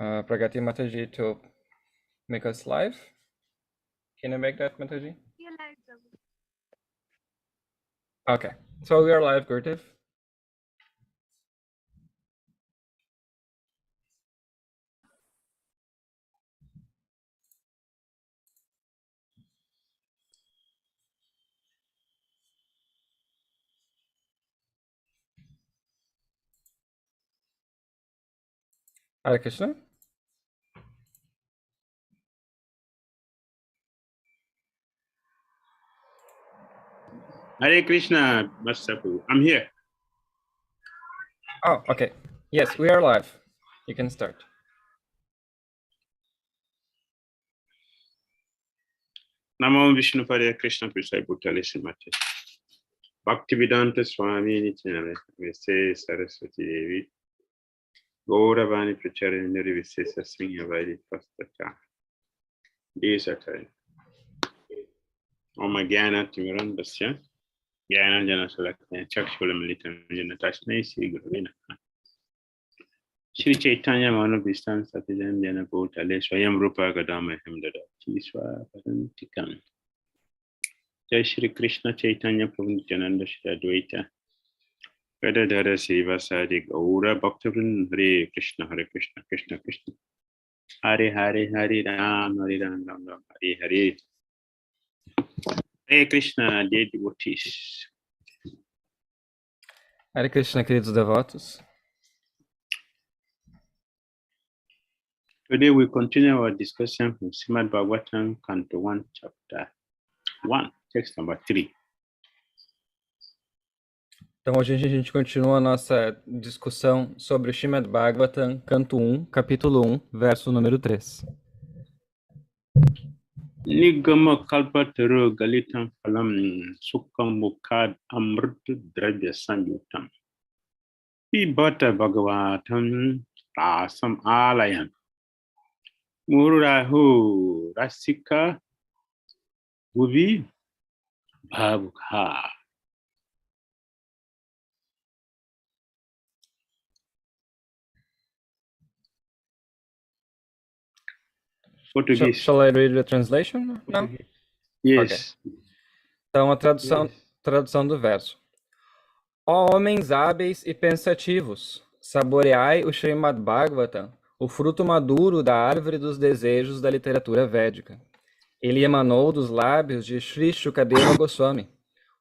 Pragati Mataji to make us live. Can you make that, Mataji? Yeah, live, Prabhu. Okay, so we are live, Gurdev. Hare Krishna. Hare Krishna, Master Prabhu. I'm here. Oh, okay. Yes, we are live. You can start. Namo Vishnu Padaya Krishna Prasai Bhutale Srimate. Bhakti Vedanta Swami Nityanale. Vese Saraswati Devi. Gauravani Prachara Niri Visesa Srinya Vaidi Pastata. Desatari. Om Gyana Timiran Dasya. Gyana Jana Salakya. Chakshula Militam Jana Tashnai Sri Guruvina. Shri Chaitanya Manabhistam Satijam Jana Bhutale Swayam Rupa Gadama Hemdada. Chiswa Parantikam. Jai Shri Krishna Chaitanya Prabhu Nityananda Shri Advaita Gadadhara Srivasadi Gaura Bhaktivinoda Hare Krishna Krishna Krishna Hare Hare Hare Ram Ram Ram Hare Hare. Hare Krishna, dear devotees. Hare Krishna, queridos devotos. Today we continue our discussion from Srimad Bhagavatam, Canto 1, Chapter 1, text number 3. Então hoje a gente continua a nossa discussão sobre o Srimad Bhagavatam, canto 1, capítulo 1, verso número 3. Nigama kalpataru galitam phalam sukham mukhad amrit dravya samyutam. Pibata Bhagavatam rasam alayan. Mururahu rasika guvi bhavukha. Portuguese. Shall I read the translation now? Yes. Okay. Então a tradução do verso. Ó homens hábeis e pensativos, saboreai o Srimad Bhagavatam, o fruto maduro da árvore dos desejos da literatura védica. Ele emanou dos lábios de Sri 𝐶𝐤𝐴 Goswami.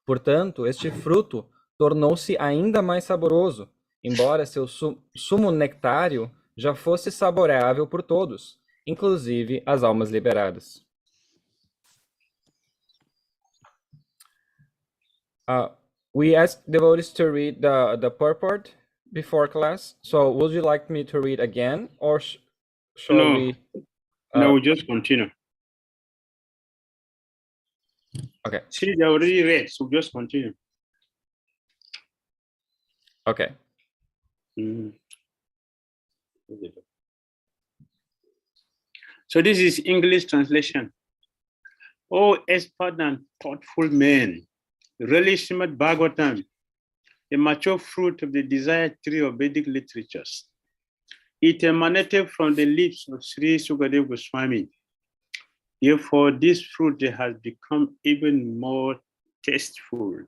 Portanto, este fruto tornou-se ainda mais saboroso, embora seu sumo nectário já fosse saboreável por todos, inclusive as almas liberadas. We asked devotees to read the purport before class, so would you like me to read again, or shall we? No, we just continue. Okay. See, they already read, so just continue. Okay. So this is English translation. Oh, expert and thoughtful men, relish Srimad Bhagavatam, the mature fruit of the desired tree of Vedic literatures. It emanated from the lips of Sri 𝐶𝐤𝐴 Goswami. Therefore, this fruit has become even more tasteful.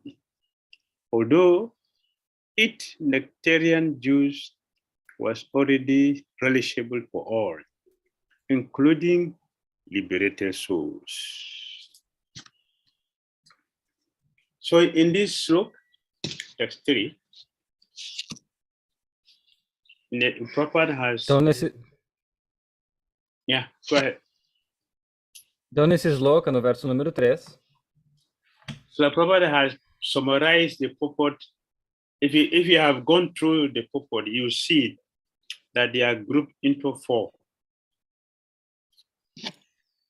Although its nectarian juice was already relishable for all, including liberated souls. So in this sloka, text 3, the Prabhupada has... Então, Yeah, go ahead. Então, nesse sloka, no verso número 3, so the Prabhupada has summarized the purport. If you have gone through the purport, you see that they are grouped into 4.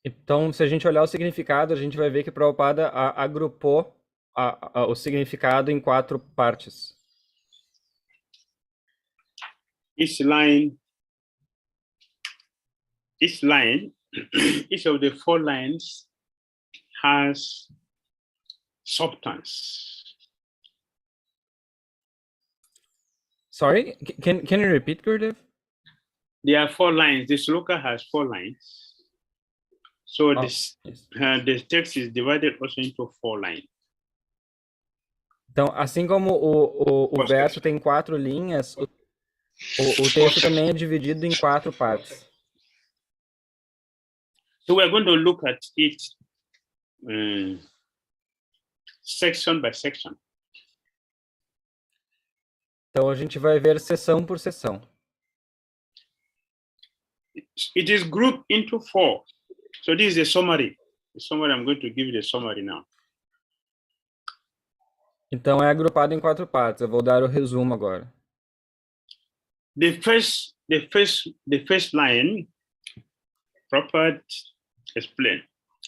Então, se a gente olhar o significado, a gente vai ver que Prabhupada agrupou o significado em 4 partes. Each line, each of the 4 lines has substance. Sorry, can you repeat, Gurdev? There are 4 lines. This sloka has 4 lines. So the text is divided also into 4 lines. Então, assim como o verso tem 4 linhas, o texto também é dividido em 4 partes. So we're going to look at it section by section. Então, a gente vai ver seção por seção. It is grouped into 4. So this is a summary. The summary, I'm going to give you the summary now. Então, é agrupado em 4 partes. Eu vou dar o resumo agora. The first line, Prabhupada explained.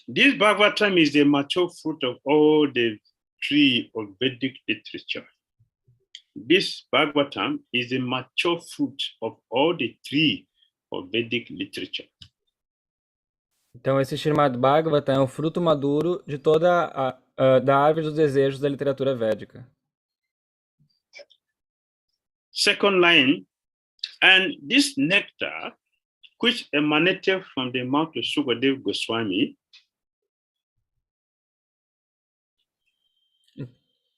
This Bhagavatam is the mature fruit of all the tree of Vedic literature. This Bhagavatam is the mature fruit of all the tree of Vedic literature. Então, esse Srimad Bhagavatam é o fruto maduro de toda da árvore dos desejos da literatura védica. Second line, and this nectar, which emanated from the mouth of 𝐁𝐡𝐚𝐤𝐬.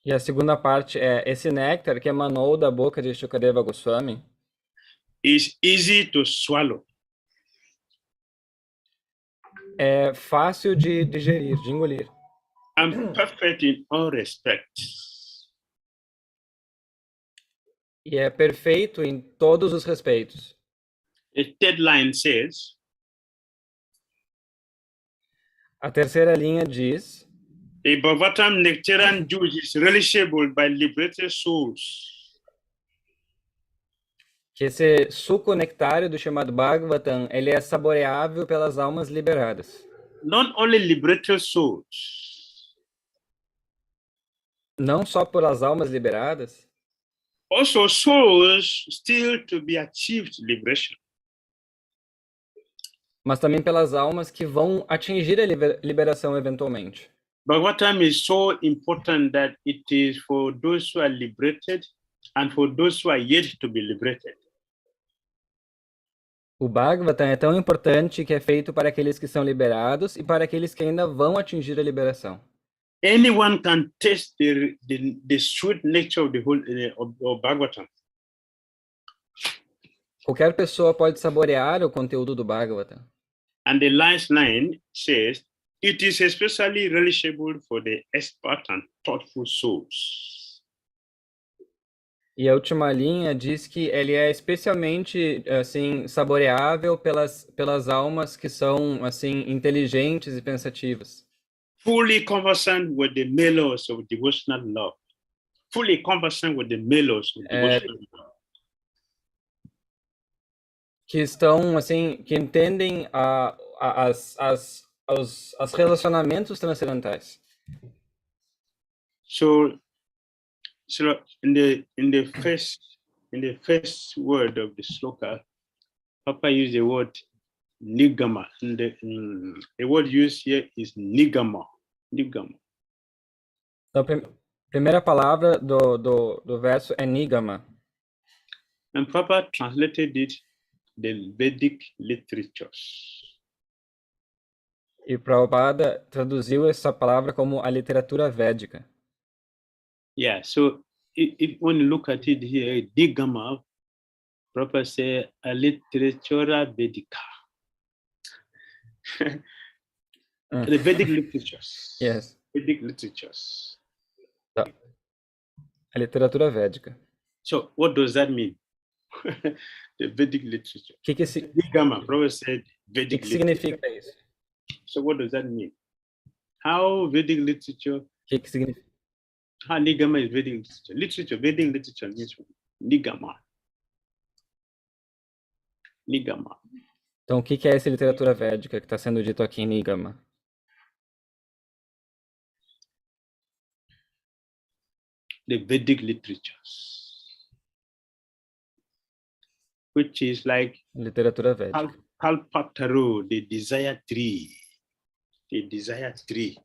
E a segunda parte é esse néctar que emanou da boca de �ശukadeva Goswami Is easy to swallow. É fácil de digerir, de engolir. And perfect in all respects. E é perfeito em todos os respeitos. The third line says, A terceira linha diz: the Bhagavatam nectarian juice is relishable by liberated souls. Que esse suco nectário do chamado Bhagavatam, ele é saboreável pelas almas liberadas. Not only liberated souls. Não só pelas almas liberadas, Also souls still to be achieved liberation. mas também pelas almas que vão atingir a liberação eventualmente. Bhagavatam is so important that it is for those who are liberated and for those who are yet to be liberated. O Bhagavatam é tão importante que é feito para aqueles que são liberados e para aqueles que ainda vão atingir a liberação. Anyone can taste the sweet nature of the whole of Bhagavatam. Qualquer pessoa pode saborear o conteúdo do Bhagavatam. And the last line says, it is especially relishable for the expert and thoughtful souls. E a última linha diz que ele é especialmente assim saboreável pelas almas que são assim inteligentes e pensativas. Fully conversant with the mellows of devotional love. Fully conversant with the mellows of devotional love. Que estão assim, que entendem os relacionamentos transcendentais. So in the first word of the sloka, Papa used the word nigama. And the word used here is nigama. Nigama. Então, a primeira palavra do verso é nigama. And Papa translated it the Vedic literatures. E Prabhupada traduziu essa palavra como a literatura védica. Yeah, so when you look at it here, Nigama, Prabhupada say a literatura vedica. The Vedic literatures. Yes. Vedic literatures. A literatura védica. So what does that mean? The Vedic literature. Nigama, Prabhupada said Vedic literature. Significa isso? So what does that mean? How Vedic literature? Que significa? How Nigama is Vedic literature? Literature, Vedic literature means Nigama. Nigama. Então, o que é essa literatura védica que está sendo dito aqui em Nigama? The Vedic literatures, which is like literatura védica. Kalpataru, the desire tree. The desire tree.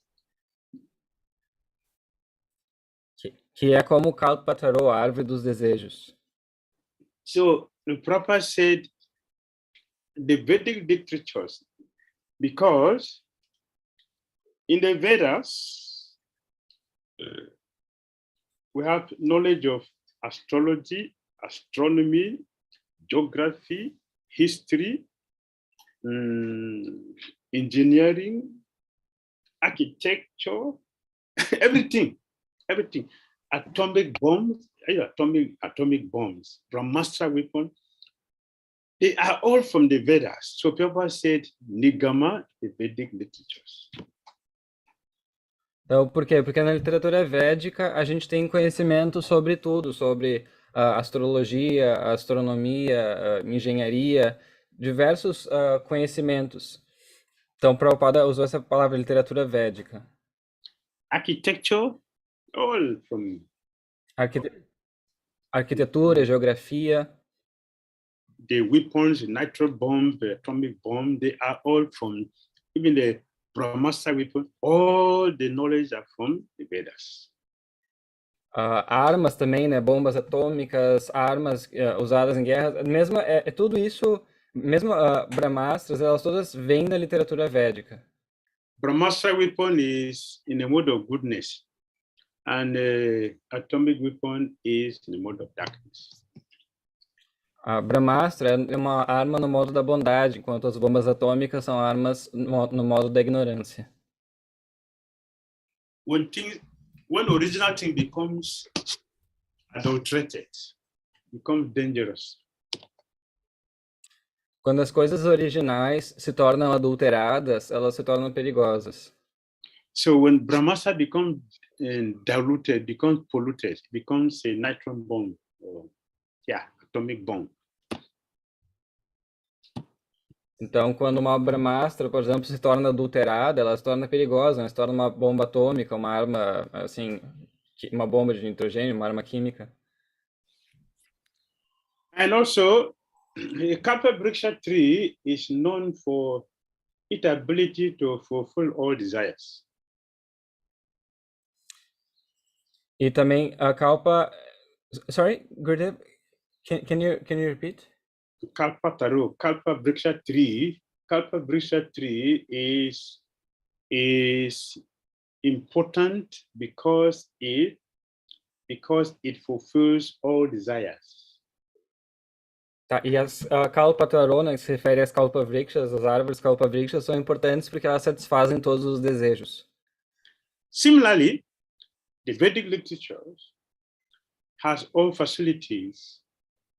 Que é como Kalpataru, a árvore dos desejos. So the Prabhupada said the Vedic literatures, because in the Vedas, we have knowledge of astrology, astronomy, geography, history, engineering, architecture, everything. Atomic bombs, Brahmastra weapons, they are all from the Vedas. So people said Nigama, the Vedic literatures. Então, por quê? Porque na literatura védica a gente tem conhecimento sobre tudo, sobre astrologia, astronomia, engenharia, diversos conhecimentos. Então, Prabhupada usou essa palavra literatura védica. Architecture, all from arquitetura, geografia. The weapons, the nitro bomb, the atomic bomb, they are all from, even the Brahmastra weapon, all the knowledge are from the Vedas. Armas também, né? Bombas atômicas, armas usadas em guerra, mesmo tudo isso, mesmo Brahmastras, elas todas vêm da literatura védica. Brahmastra weapon is in the mode of goodness, and atomic weapon is in the mode of darkness. A Brahmastra é uma arma no modo da bondade, enquanto as bombas atômicas são armas no modo da ignorância. When original thing becomes adulterated, becomes dangerous. Quando as coisas originais se tornam adulteradas, elas se tornam perigosas. So when Brahmastra becomes diluted, becomes polluted, becomes a neutron bomb, atomic bomb. Então, quando uma Brahmastra, por exemplo, se torna adulterada, ela se torna perigosa, ela se torna uma bomba atômica, uma arma, assim, uma bomba de nitrogênio, uma arma química. And also, the Kalpa Vriksha tree is known for its ability to fulfill all desires. E também a Kalpa, sorry, Gurudev, can you repeat? Kalpa Vriksha tree is important because it fulfills all desires. Tá, e a Kalpa Tarona, que se refere às Kalpa Vrikshas, as árvores Kalpa Vrikshas, são importantes porque elas satisfazem todos os desejos. Similarly, the Vedic literature has all facilities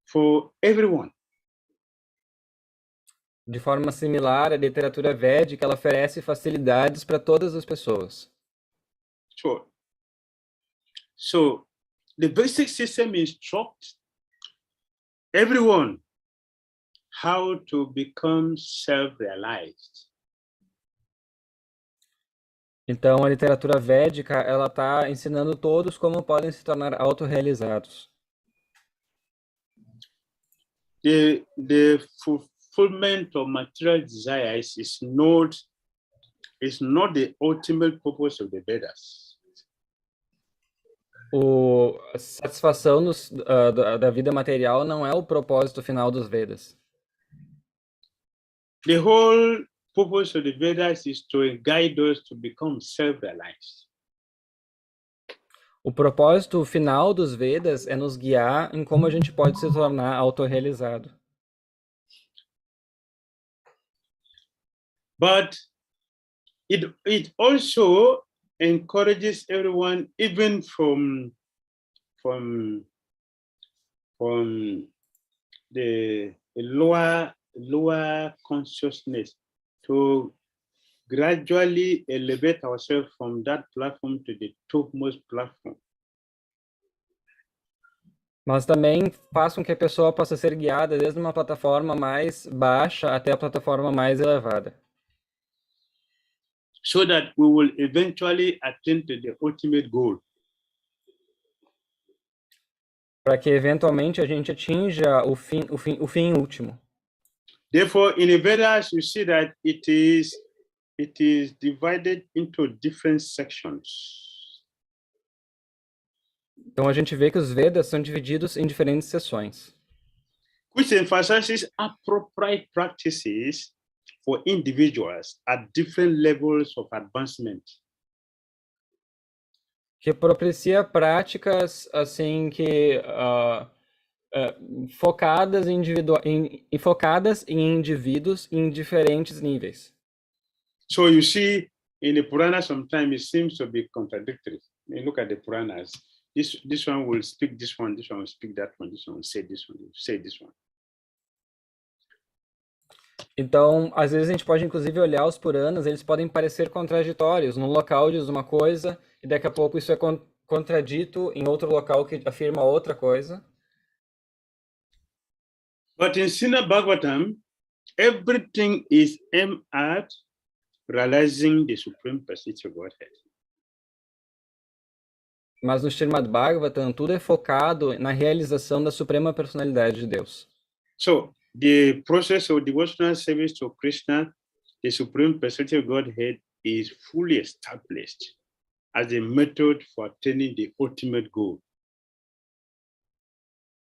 for everyone. De forma similar, a literatura védica ela oferece facilidades para todas as pessoas. Sure. So, the basic system instructs everyone how to become self-realized. Então, a literatura védica ela está ensinando todos como podem se tornar autorrealizados. The fulfillment of material desires is not the ultimate purpose of the Vedas. A satisfação da vida material não é o propósito final dos Vedas. The whole purpose of the Vedas is to guide us to become self-realized. O propósito final dos Vedas é nos guiar em como a gente pode se tornar autorrealizado. But it also encourages everyone, even from the lower consciousness, to gradually elevate ourselves from that platform to the topmost platform. Mas também faz com que a pessoa possa ser guiada desde uma plataforma mais baixa até a plataforma mais elevada. So that we will eventually attain to the ultimate goal. Para que eventualmente a gente atinja o fim último. Therefore, in the Vedas, you see that it is divided into different sections. Então a gente vê que os Vedas são divididos em diferentes seções. which emphasizes appropriate practices for individuals at different levels of advancement. Que propicia práticas assim que focadas em indivíduos em diferentes níveis. So you see, in the Purana, sometimes it seems to be contradictory. When you look at the Puranas, this one will speak this one will speak that one, this one will say this one, say this one. Então, às vezes a gente pode inclusive olhar os Puranas, eles podem parecer contraditórios. Num local diz uma coisa e daqui a pouco isso é contradito em outro local que afirma outra coisa. But in Srimad Bhagavatam, everything is aimed at realizing the Supreme Personality of Godhead. Mas no Srimad Bhagavatam, tudo é focado na realização da Suprema Personalidade de Deus. So, the process of devotional service to Krishna, the Supreme Personality of Godhead, is fully established as a method for attaining the ultimate goal.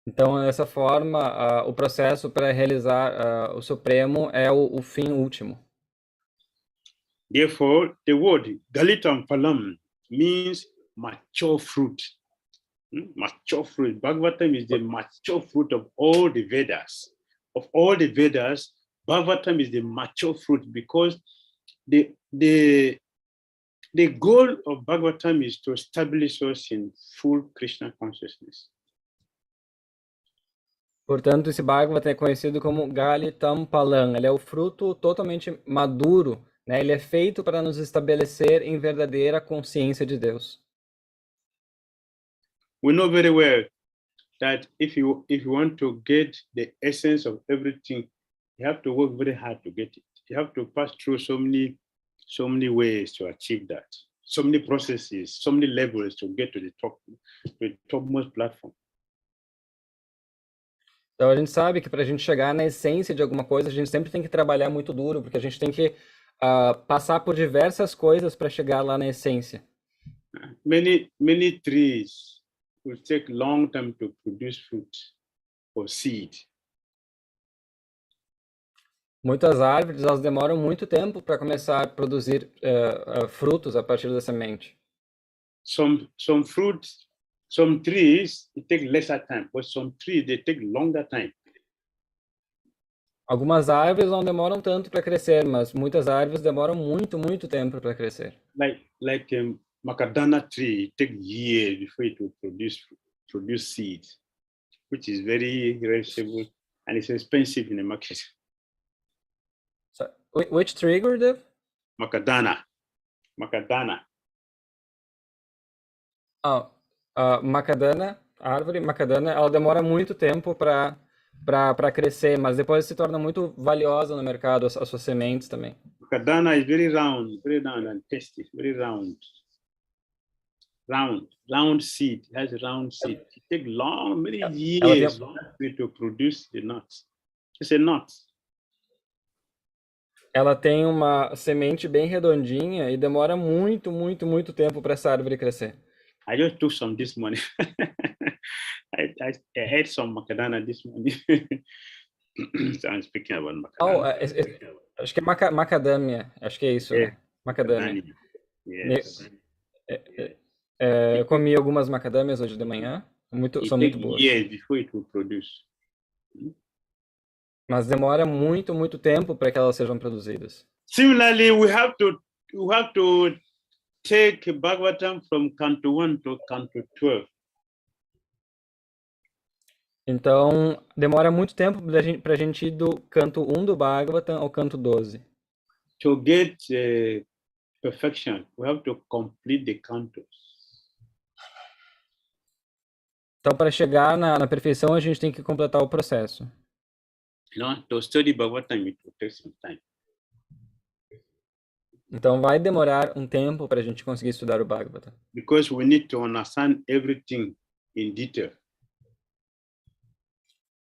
Então, dessa forma, o processo para realizar o Supremo é o fim último. Therefore, the word Galitam Phalam means mature fruit. Mature fruit. Bhagavatam is the mature fruit of all the Vedas. Of all the Vedas, Bhagavatam is the mature fruit because the goal of Bhagavatam is to establish us in full Krishna consciousness. Portanto, esse Bhagavatam é conhecido como Galitam Palam. Ele é o fruto totalmente maduro, né? Ele é feito para nos estabelecer em verdadeira consciência de Deus. We know very well that if you want to get the essence of everything, you have to work very hard to get it. You have to pass through so many ways to achieve that. So many processes, so many levels to get to the topmost platform. Então a gente sabe que para a gente chegar na essência de alguma coisa, a gente sempre tem que trabalhar muito duro, porque a gente tem que passar por diversas coisas para chegar lá na essência. Many trees will take long time to produce fruit or seed. Muitas árvores, elas demoram muito tempo para começar a produzir frutos a partir da semente. Some fruits, some trees, it take lesser time, but some trees, they take longer time. Algumas árvores não demoram tanto para crescer, mas muitas árvores demoram muito tempo para crescer. Like macadamia tree, it takes years before it will produce seeds, which is very perishable and it's expensive in the market. So, which tree, Gurudev? Macadamia. Macadamia, a árvore macadamia, ela demora muito tempo para crescer, mas depois se torna muito valiosa no mercado, as suas sementes também. Macadamia is very round and tasty, very round seed. It has a round seed. It takes many years to produce the nuts. It's a nut. Ela tem uma semente bem redondinha e demora muito tempo para essa árvore crescer. I just took some this morning. I had some macadamia this morning. So I'm speaking about macadamia. Acho que é macadamia. Acho que é isso, né? Macadamia. Yes. Eu comi algumas macadâmias hoje de manhã. São muito boas. Years before it will produce. Mas demora muito tempo para que elas sejam produzidas. Similarly, we have to take Bhagavatam from Canto 1 to Canto 12. Então, demora muito tempo para a gente ir do canto 1 do Bhagavatam ao canto 12. To get perfection, we have to complete the cantos. Então, para chegar na perfeição, a gente tem que completar o processo. To study Bhagavatam, it will take some time. Então, vai demorar um tempo para a gente conseguir estudar o Bhagavatam. Because we need to understand everything in detail.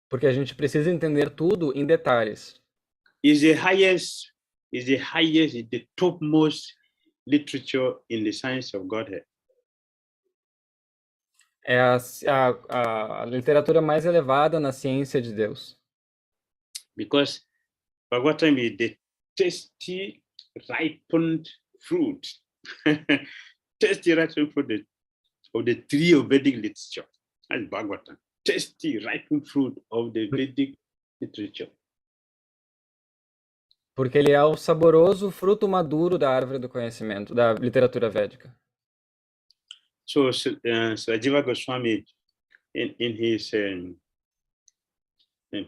Porque a gente precisa entender tudo em detalhes. Is the topmost literature in the science of Godhead. É a literatura mais elevada na ciência de Deus. Because Bhagavatam is the tasty, ripened fruit. Tasty, ripened fruit of the tree of Vedic literature. That's Bhagavatam. Tasty, ripened fruit of the Vedic literature. Porque ele é o saboroso fruto maduro da árvore do conhecimento, da literatura védica. So Jiva Goswami, in his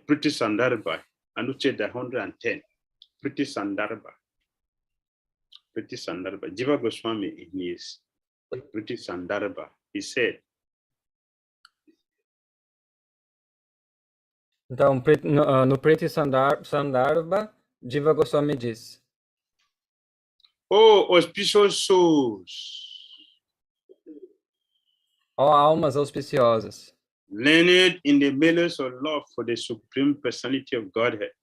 Priti Sandarbha, Anucheda 110, Priti Sandarbha, Jiva Goswami in his Priti Sandarbha, he said, então, no Priti Sandarbha, Jiva Goswami diz: "Oh, auspicious souls, ó almas auspiciosas, learned in the meles of love for the Supreme Personality of Godhead,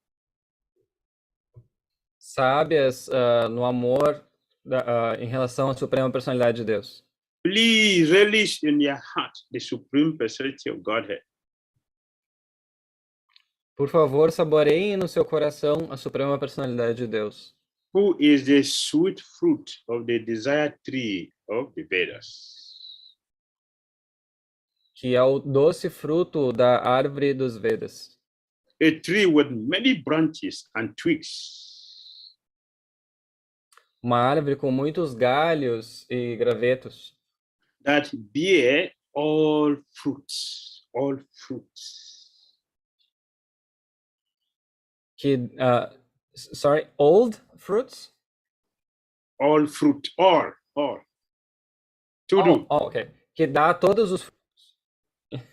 sábias no amor em relação à Suprema Personalidade de Deus. please relish in your heart the Supreme Personality of Godhead. Por favor, saboreiem no seu coração a Suprema Personalidade de Deus, Who is the sweet fruit of the desire tree of the Vedas. que é o doce fruto da árvore dos Vedas. A tree with many branches and twigs, Uma árvore com muitos galhos e gravetos, that bear all fruits, que, old fruits? all fruit, all. Tudo. Oh, ok. Que dá todos os frutos.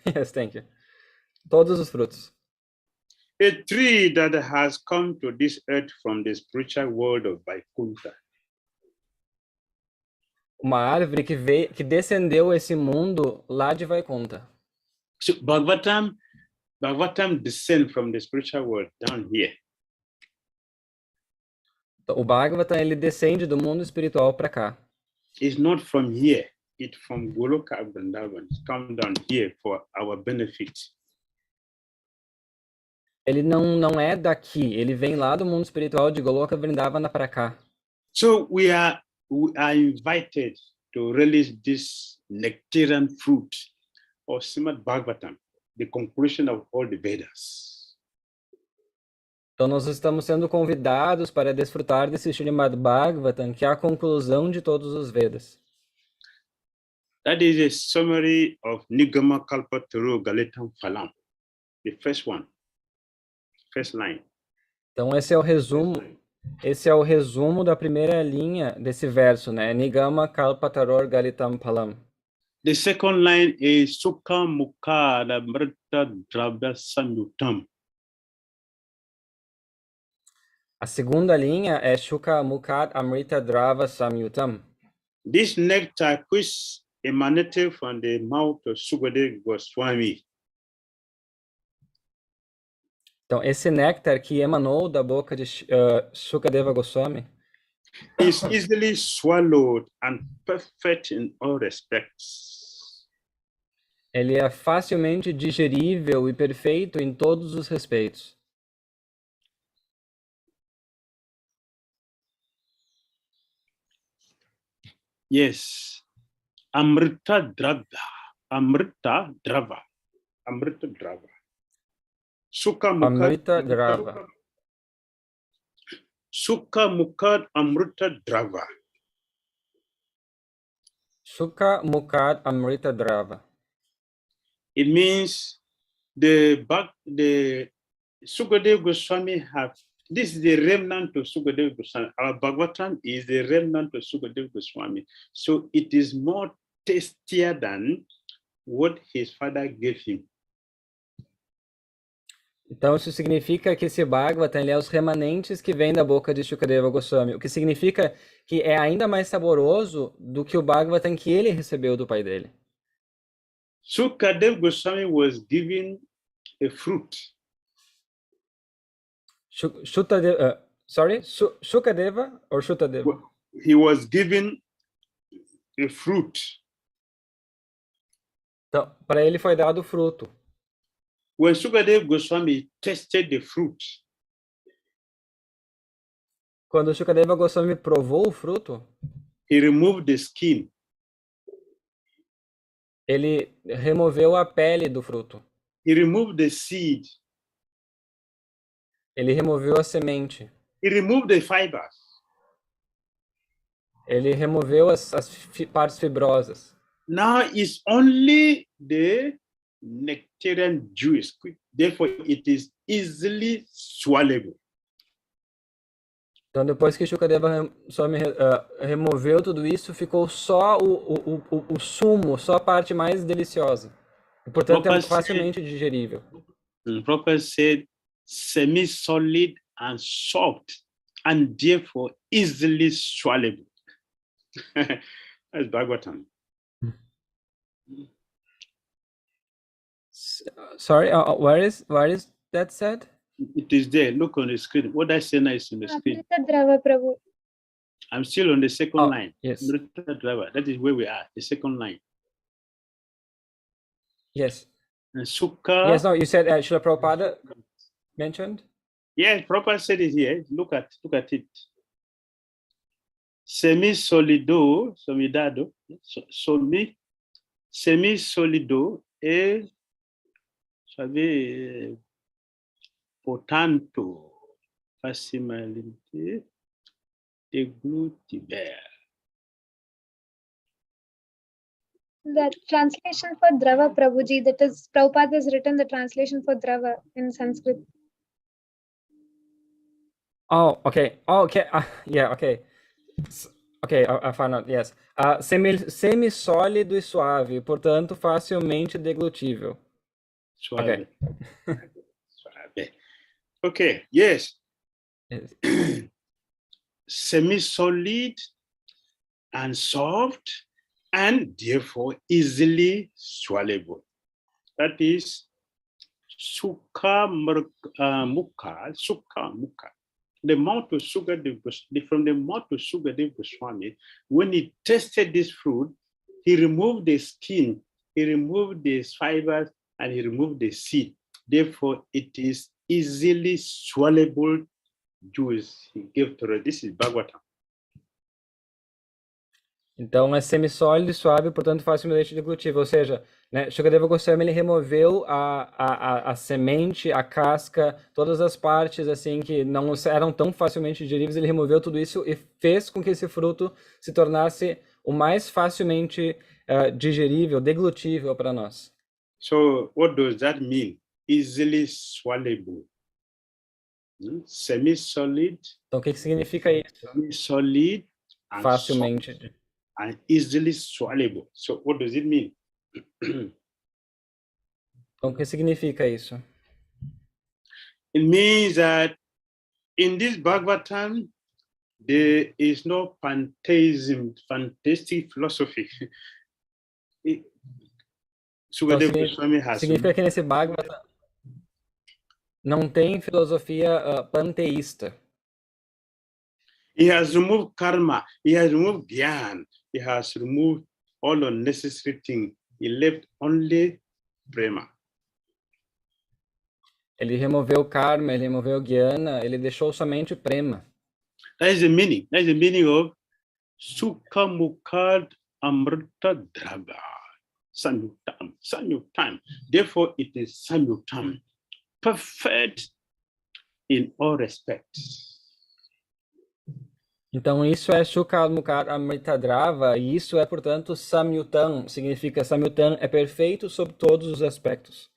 Yes, thank you. Todos os frutos. A tree that has come to this earth from the spiritual world of Vaikuntha. Uma árvore que descendeu esse mundo lá de Vaikuntha. So Bhagavatam descend from the spiritual world down here. O Bhagavatam, ele descende do mundo espiritual para cá. It's not from here. It's from Goloka Vrindavan. It's come down here for our benefit. Ele não é daqui, ele vem lá do mundo espiritual de Goloka Vrindavana para cá. So we are invited to relish this nectarian fruit of Srimad Bhagavatam, the conclusion of all the Vedas. Então nós estamos sendo convidados para desfrutar desse Srimad Bhagavatam, que é a conclusão de todos os Vedas. That is a summary of Nigama Kalpataru Galitam Phalam, the first one, first line. Então esse é o resumo da primeira linha desse verso, né? Nigama Kalpataror Galitam Phalam. The second line is Sukha Mukha Amrita Dravya Samyutam. A segunda linha é Shuka Mukhat Amrita Drava Samyutam. This nectar which emanated from the mouth of 𝐶ukadeva Goswami. Então, esse néctar que emanou da boca de Shukadeva Goswami is easily swallowed and perfect in all respects. Ele é facilmente digerível e perfeito em todos os respeitos. Yes. Amrita Drava. Sukha Mukhat Amrita Drava. Sukha Mukhat Amrita Drava. It means the 𝐶ukadeva Goswami have, this is the remnant of 𝐶ukadeva Goswami. Our Bhagavatam is the remnant of 𝐶ukadeva Goswami. So it is more tastier than what his father gave him. Então isso significa que esse Bhagavatam ele é os remanentes que vêm da boca de Shukadeva Goswami, o que significa que é ainda mais saboroso do que o Bhagavatam que ele recebeu do pai dele. 𝐶ukadeva Goswami was given a fruit. Shukadeva or Shutadeva? He was given a fruit. Então, para ele foi dado fruto. When 𝐶ukadeva Goswami tasted the fruit, Quando Shukadeva Goswami provou o fruto, he removed the skin. ele removeu a pele do fruto. He removed the seed. Ele removeu a semente. He removed the fibers. Ele removeu as partes fibrosas. Now it's only the nectarian juice. Therefore, it is easily swallowable. Então, depois que Shukadeva Swami removeu tudo isso, ficou só o sumo, só a parte mais deliciosa. E, portanto, é facilmente digerível. Prabhupada said, semi-solid and soft, and therefore easily swallowable. That's Bhagavatam. Sorry, where is that said? It is there. Look on the screen. What I say now is on the screen. Prabhu. I'm still on the second line. Yes. That is where we are, the second line. Yes. And Sukha. Yes, no, you said Srila Prabhupada mentioned? Yes, Prabhupada said it here. Look at it. Semi-solido, semi-solido e, savez, portanto, facilmente deglutible. The translation for Drava, Prabhuji, that is, Prabhupada has written the translation for Drava in Sanskrit. Oh, okay. Oh, okay. Yeah, okay. Ok, I found out, yes. Semi-sólido e suave, portanto, facilmente deglutível. Suave. Okay. Suave. Okay, yes. Semi-solid and soft and therefore easily swallowable. That is sukha mukha. The mouth of from the mouth of Shukadeva Goswami, when he tasted this fruit, he removed the skin, he removed the fibers, and he removed the seed. Therefore, it is easily swallowable juice he gave to her. This is Bhagavatam. Então, é semissólido e suave, portanto, facilmente deglutível. Ou seja, né, Shukadeva Goswami, ele removeu a semente, a casca, todas as partes assim que não eram tão facilmente digeríveis. Ele removeu tudo isso e fez com que esse fruto se tornasse o mais facilmente digerível, deglutível para nós. So, what does that mean? Easily swallowable. Semi-solid. Então, o que significa isso? Semi-solid. Facilmente. And easily swallowable. So what does it mean? Então, o que significa isso? It means that in this Bhagavatam, there is no pantheism, fantastic philosophy. Significa que nesse Bhagavatam não tem filosofia panteísta. He has removed karma, he has removed gyan, he has removed all unnecessary things. He left only prema. Ele removeu karma, ele removeu jnana, ele deixou somente prema. That is the meaning. That is the meaning of Sukha Mukhad Amrita Draba. Samyuktam. Therefore, it is Samyuktam. Perfect in all respects. Então, isso é Sukha Mukhad Amrita Drava, e isso é, portanto, Samyutam. Significa Samyutam é perfeito sob todos os aspectos.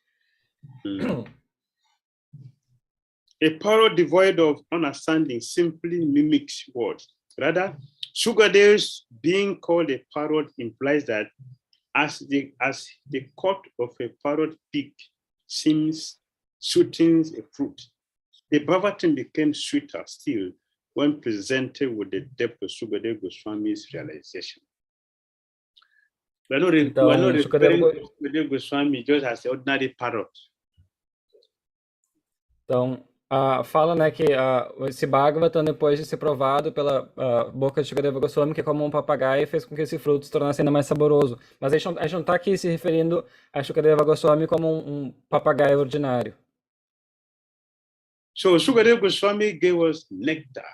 A parrot devoid of understanding simply mimics words. Rather, Shukadeva's being called a parrot implies that as the cut of a parrot beak seems sweetens a fruit, the Bhagavatam became sweeter still when presented with the depth of Shukadeva Goswami's realization. We are not referring to Shukadeva Goswami just as the ordinary parrot. Então, fala, né, que esse Bhagavatam, depois de ser provado pela boca de Shukadeva Goswami, que é como um papagaio, fez com que esse fruto se tornasse ainda mais saboroso. Mas a gente não está aqui se referindo a Shukadeva Goswami como um papagaio ordinário. So Shukadeva Goswami gave us nectar.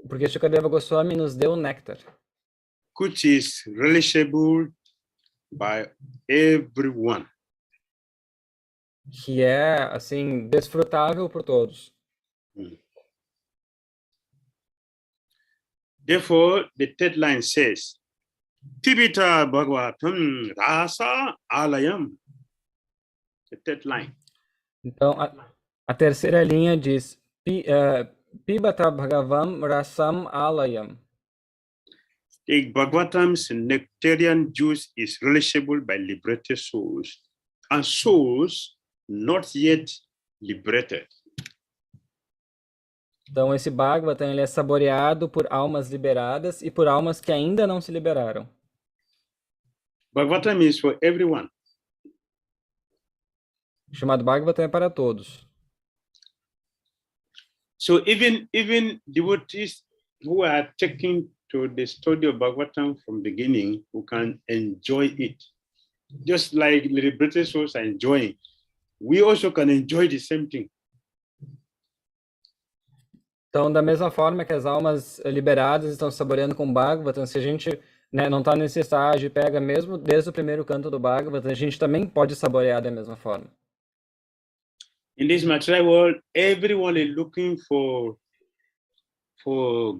Porque Shukadeva Goswami nos deu o néctar, which is relishable by everyone. que é, assim, desfrutável por todos. Therefore, the third line says, Pibita Bhagavatam Rasa Alayam. The third line. Então, a terceira linha diz, Pibata Bhagavam Rasam Alayam. The Bhagavatam's nectarian juice is relishable by liberated souls and souls not yet liberated. Então, esse Bhagavatam, ele é saboreado por almas liberadas e por almas que ainda não se liberaram. Bhagavatam is for everyone. O chamado Bhagavatam é para todos. So even devotees who are taking to the study of Bhagavatam from beginning, who can enjoy it, just like the liberated souls are enjoying, we also can enjoy the same thing. Então, da mesma forma que as almas liberadas estão saboreando com o Bhagavatam, se a gente, né, não está nesse estágio e pega mesmo desde o primeiro canto do Bhagavatam, a gente também pode saborear da mesma forma. In this material world, everyone is looking for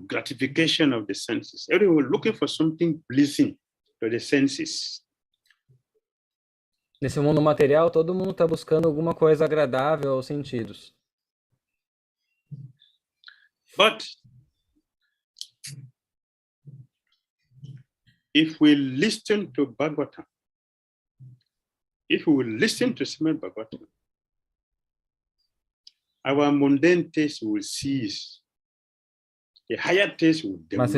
gratification of the senses. Everyone looking for something pleasing to the senses. Nesse mundo material, todo mundo está buscando alguma coisa agradável aos sentidos. But if we listen to Bhagavatam, if we listen to Srimad Bhagavatam, our mundane taste will cease. The higher taste will develop.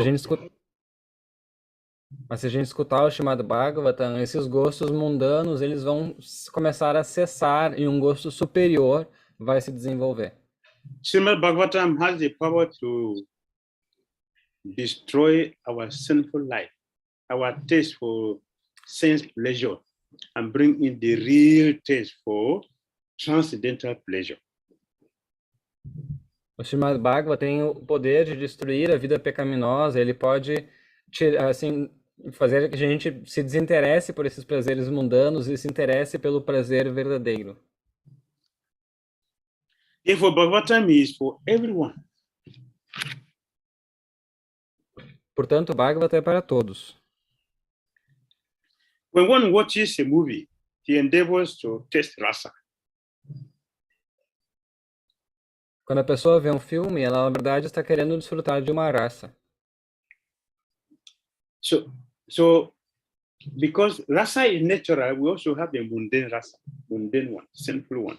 Mas se a gente escutar o chamado Bhagavatam, esses gostos mundanos, eles vão começar a cessar e um gosto superior vai se desenvolver. Srimad Bhagavatam has the power to destroy our sinful life, our taste for sense pleasure, and bring in the real taste for transcendental pleasure. O Srimad Bhagavatam tem o poder de destruir a vida pecaminosa, ele pode assim, fazer que a gente se desinteresse por esses prazeres mundanos e se interesse pelo prazer verdadeiro. Therefore, Bhagavatam is for everyone. Portanto, o Bhagavatam é para todos. When one watches a movie, he endeavors to taste rasa. Quando a pessoa vê um filme, ela na verdade está querendo desfrutar de uma raça. So because rasa is natural, we also have a mundane rasa, mundane one, sinful one.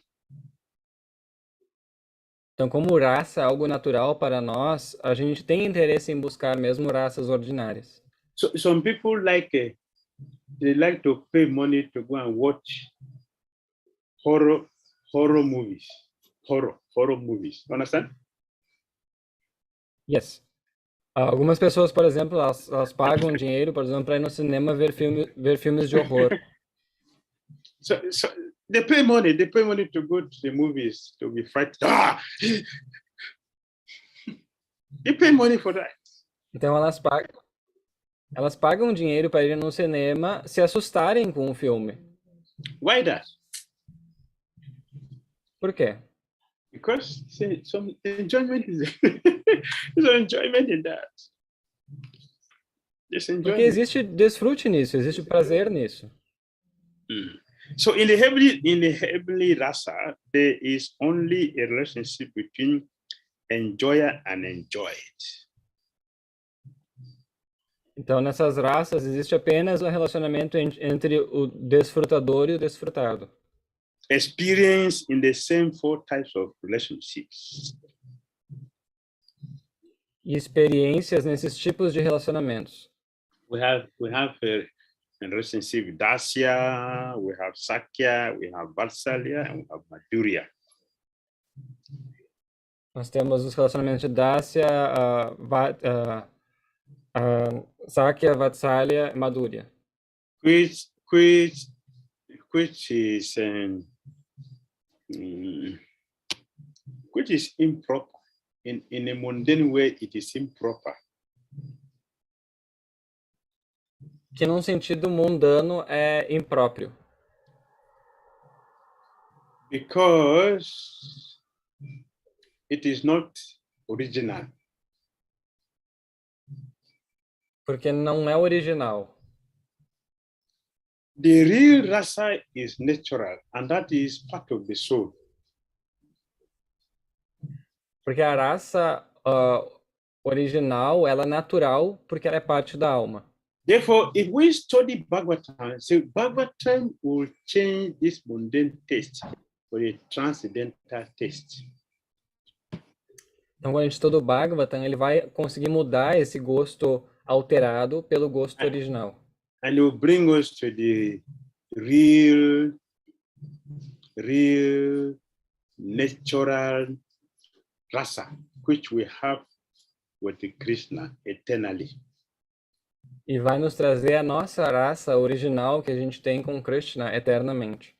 Então, como raça é algo natural para nós, a gente tem interesse em buscar mesmo raças ordinárias. So some people they like to pay money to go and watch horror movies. Horror movies. Understand? Yes. Algumas pessoas, por exemplo, elas pagam dinheiro, por exemplo, para ir no cinema ver filmes de horror. So they pay money to go to the movies to be frightened. Ah! They pay money for that. Então elas pagam dinheiro para ir no cinema se assustarem com o filme. Why that? Por quê? Because some enjoyment is there's enjoyment in that. Porque existe desfrute nisso, existe prazer nisso. So in the heavenly rasa, there is only a relationship between enjoyer and enjoyed. Então nessas raças existe apenas um relacionamento entre o desfrutador e o desfrutado. Experience in the same four types of relationships. E experiências nesses tipos de relacionamentos. We have a relationship with Dasya, we have Sakya, we have Vatsalya, and we have Madhurya. Nós temos os relacionamentos de Dasya, Sakya, Vatsalya e Madhurya. Which is improper. in a mundane way, it is improper. Que num sentido mundano é impróprio. Because it is not original. Porque não é original. The real rasa is natural, and that is part of the soul. Porque a raça original, ela é natural, porque ela é parte da alma. Therefore, if we study Bhagavatam, so Bhagavatam will change this mundane taste for a transcendental taste. Então, quando a gente estuda o Bhagavatam, ele vai conseguir mudar esse gosto alterado pelo gosto original. And it will bring us to the real natural rasa, which we have with the Krishna eternally. E vai nos trazer a nossa raça original que a gente tem com Krishna eternamente.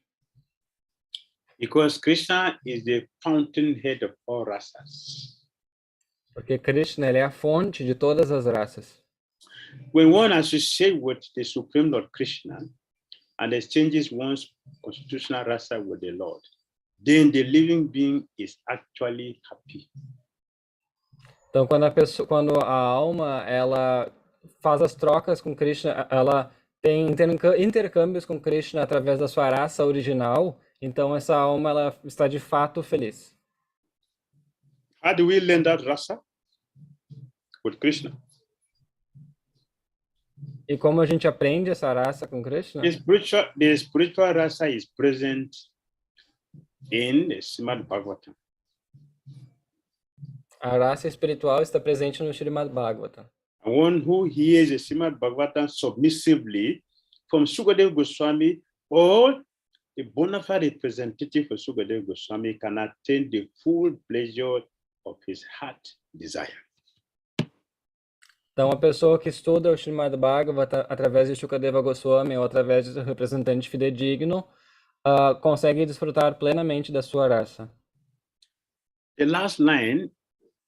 Because Krishna is the fountainhead of all rasas. Porque Krishna, ele é a fonte de todas as raças. When one associates with the Supreme Lord Krishna and exchanges one's constitutional rasa with the Lord, then the living being is actually happy. Então, quando a alma ela faz as trocas com Krishna, ela tem intercâmbios com Krishna através da sua raça original, então essa alma ela está de fato feliz. How do we learn that rasa? With Krishna. E como a gente aprende essa raça com Krishna? The spiritual rasa is present in the Srimad Bhagavatam. A raça espiritual está presente no Srimad Bhagavatam. One who hears the Srimad Bhagavatam submissively from 𝐶ukadeva Goswami or a bona fide representative of 𝐶ukadeva Goswami can attain the full pleasure of his heart desire. Então, a pessoa que estuda o Srimad Bhagavatam através de 𝐶ukadeva Goswami ou através do representante fidedigno, consegue desfrutar plenamente da sua raça. The last line,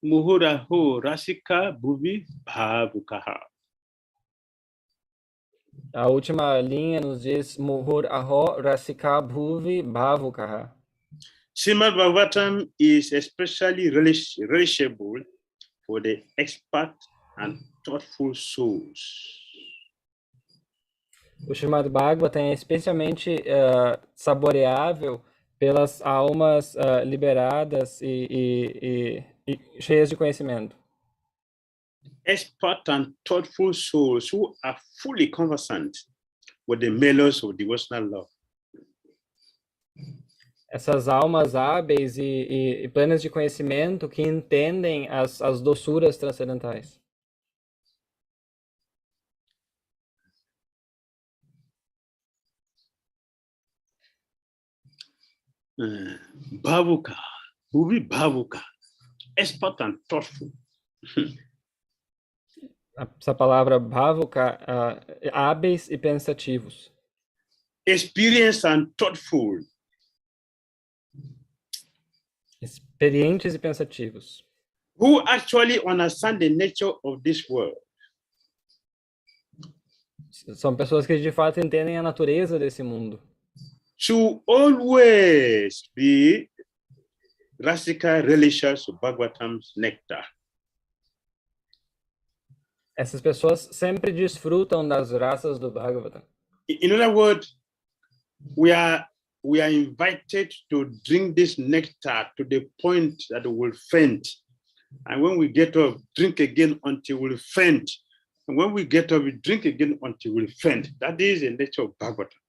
Muhuraho Rasika Bhuvi Bhavukaha. A última linha nos diz Muhuraho Rasika Bhuvi Bhavukaha. Srimad Bhagavatam is especially relishable for the expert and thoughtful souls. O Srimad Bhagavatam é especialmente saboreável pelas almas liberadas e cheias de conhecimento. Expert and thoughtful souls who are fully conversant with the mellows of devotional love. Essas almas hábeis e plenas de conhecimento que entendem as doçuras transcendentais. Bhavuka, Bhuvi Bhavuka, expert and thoughtful. Essa palavra bhavuka, hábeis e pensativos. Experienced and thoughtful. Experientes e pensativos. Who actually understand the nature of this world. São pessoas que de fato entendem a natureza desse mundo. Should always be Rasika relishers of Bhagavatam's nectar. Essas pessoas sempre desfrutam das raças do Bhagavatam. In other words, we are invited to drink this nectar to the point that we will faint. And when we get up, drink again until we will faint. And when we get up, we drink again until we will faint. That is the nature of Bhagavatam.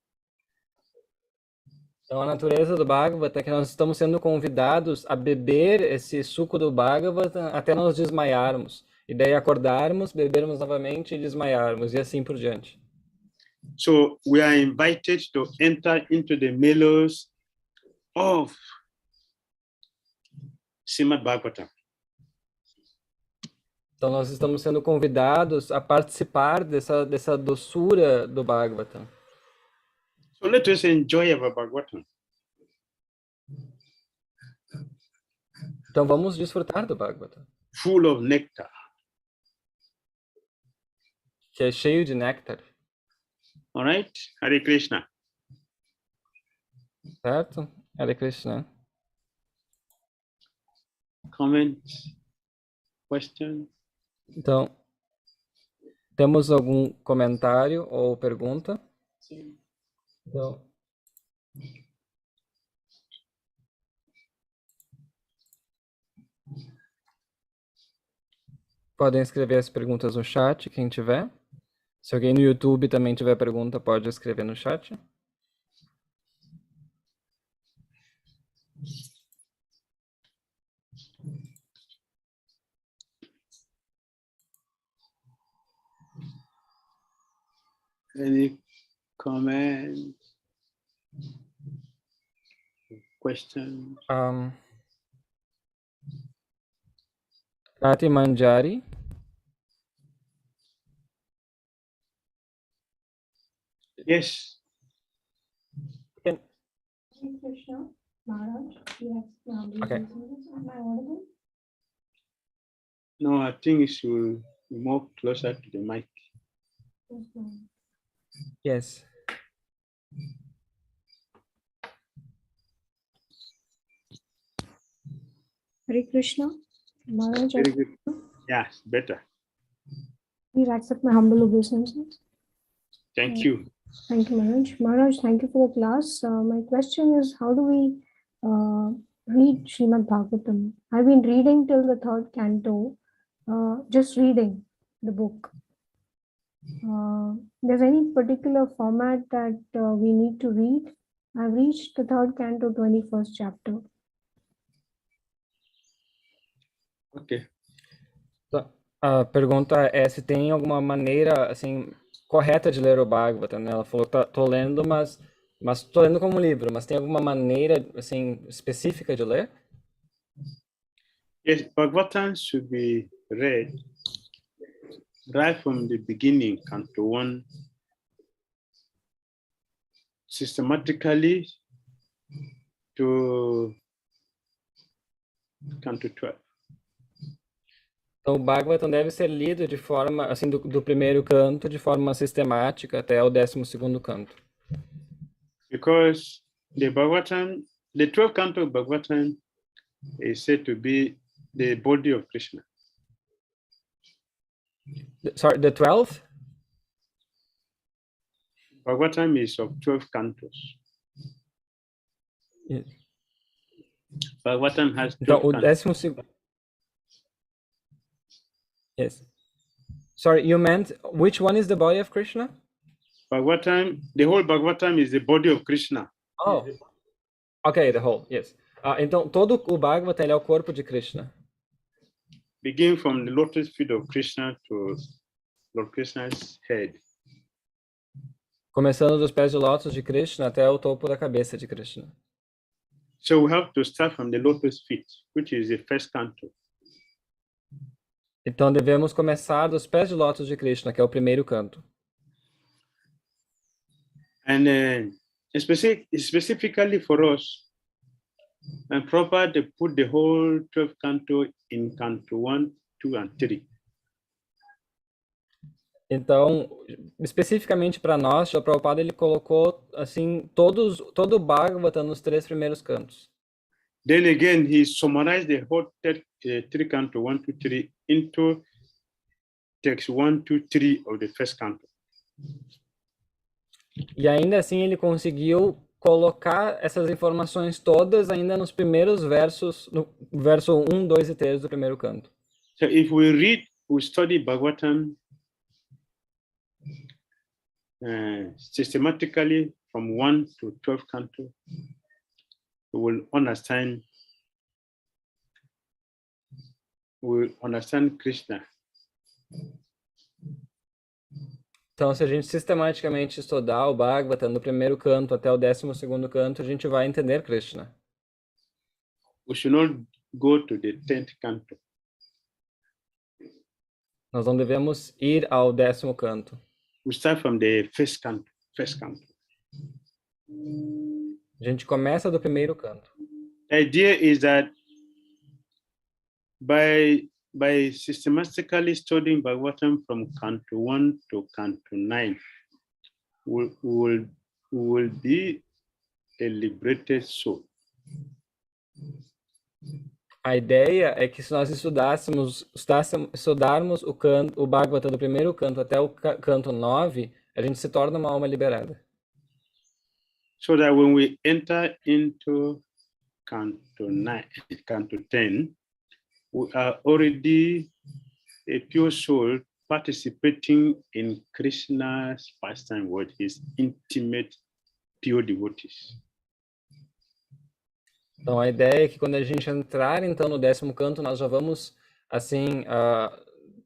Então, a natureza do Bhagavatam é que nós estamos sendo convidados a beber esse suco do Bhagavatam até nós desmaiarmos. E daí acordarmos, bebermos novamente e desmaiarmos, e assim por diante. So we are invited to enter into the mellows of Srimad Bhagavatam. Então, nós estamos sendo convidados a participar dessa doçura do Bhagavatam. So let us enjoy our Bhagavatam. Então vamos desfrutar do Bhagavatam, full of nectar. que é cheio de néctar, All right? Hare Krishna. certo? Hare Krishna. Comments? Questions? Então, temos algum comentário ou pergunta? Então, podem escrever as perguntas no chat, quem tiver. Se alguém no YouTube também tiver pergunta, pode escrever no chat. Any comments? Questions? Kati Manjari. Yes. Can- Hare Krishna, Maharaj. Yes, Okay. Am I audible? No, I think you should move closer to the mic. Yes, ma'am. Yes. Hare Krishna, Maharaj. Very good. Yes, better. Please accept my humble obeisances. Thank you. Thank you, Maharaj. Maharaj, thank you for the class. My question is, how do we read Srimad Bhagavatam? I've been reading till the 3rd canto, just reading the book. There's any particular format that we need to read? I've reached the 3rd canto, 21st chapter. Okay. A pergunta é se tem alguma maneira, assim, correta de ler o Bhagavatam, né? Ela falou que tô lendo, mas tô lendo como livro, mas tem alguma maneira, assim, específica de ler? Yes, Bhagavatam should be read right from the beginning, Canto 1, systematically to Canto 12. Então, o Bhagavatam deve ser lido de forma, assim, do primeiro canto, de forma sistemática até o 12º canto. Because the Bhagavatam, the 12th canto of Bhagavatam is said to be the body of Krishna. Sorry, the 12th? Bhagavatam is of 12 cantos. Yes. Bhagavatam has 12 Então, o cantos. 12º... Yes. Sorry, you meant, which one is the body of Krishna? Bhagavatam, the whole Bhagavatam is the body of Krishna. Oh, okay, the whole, yes. Então, todo o Bhagavatam ele é o corpo de Krishna. Begin from the lotus feet of Krishna to Lord Krishna's head. Começando dos pés de lótus de Krishna até o topo da cabeça de Krishna. So we have to start from the lotus feet, which is the first canto. Então, devemos começar dos pés de lótus de Krishna, que é o primeiro canto. And specifically for us, and Prabhupada put the whole 12th canto in canto 1, 2, and 3. Então, especificamente para nós, o Prabhupada ele colocou assim todo o Bhagavatam nos 3 primeiros cantos. Then again, he summarized the whole 3 canto 1, 2, 3 into text 1, 2, 3 of the first canto. E ainda assim ele conseguiu colocar essas informações todas ainda nos primeiros versos, no verso 1, 2 e 3 do primeiro canto. So if we study Bhagavatam systematically from 1 to 12 canto, we will understand Krishna. Então, se a gente sistematicamente estudar o Bhagavatam do primeiro canto até o 12º canto, a gente vai entender Krishna. We should not go to the 10th canto. Nós não devemos ir ao 10º canto. We start from the first canto. A gente começa do primeiro canto. The idea is that by systematically studying Bhagavatam from Canto 1 to Canto 9, will be a liberated soul. A ideia é que se nós estudarmos o Bhagavata do primeiro canto até o canto 9, a gente se torna uma alma liberada. So that when we enter into Canto 9, Canto 10, we are already a pure soul participating in Krishna's pastime with his intimate, pure devotees. Então a ideia é que quando a gente entrar então no 10º canto, nós já vamos assim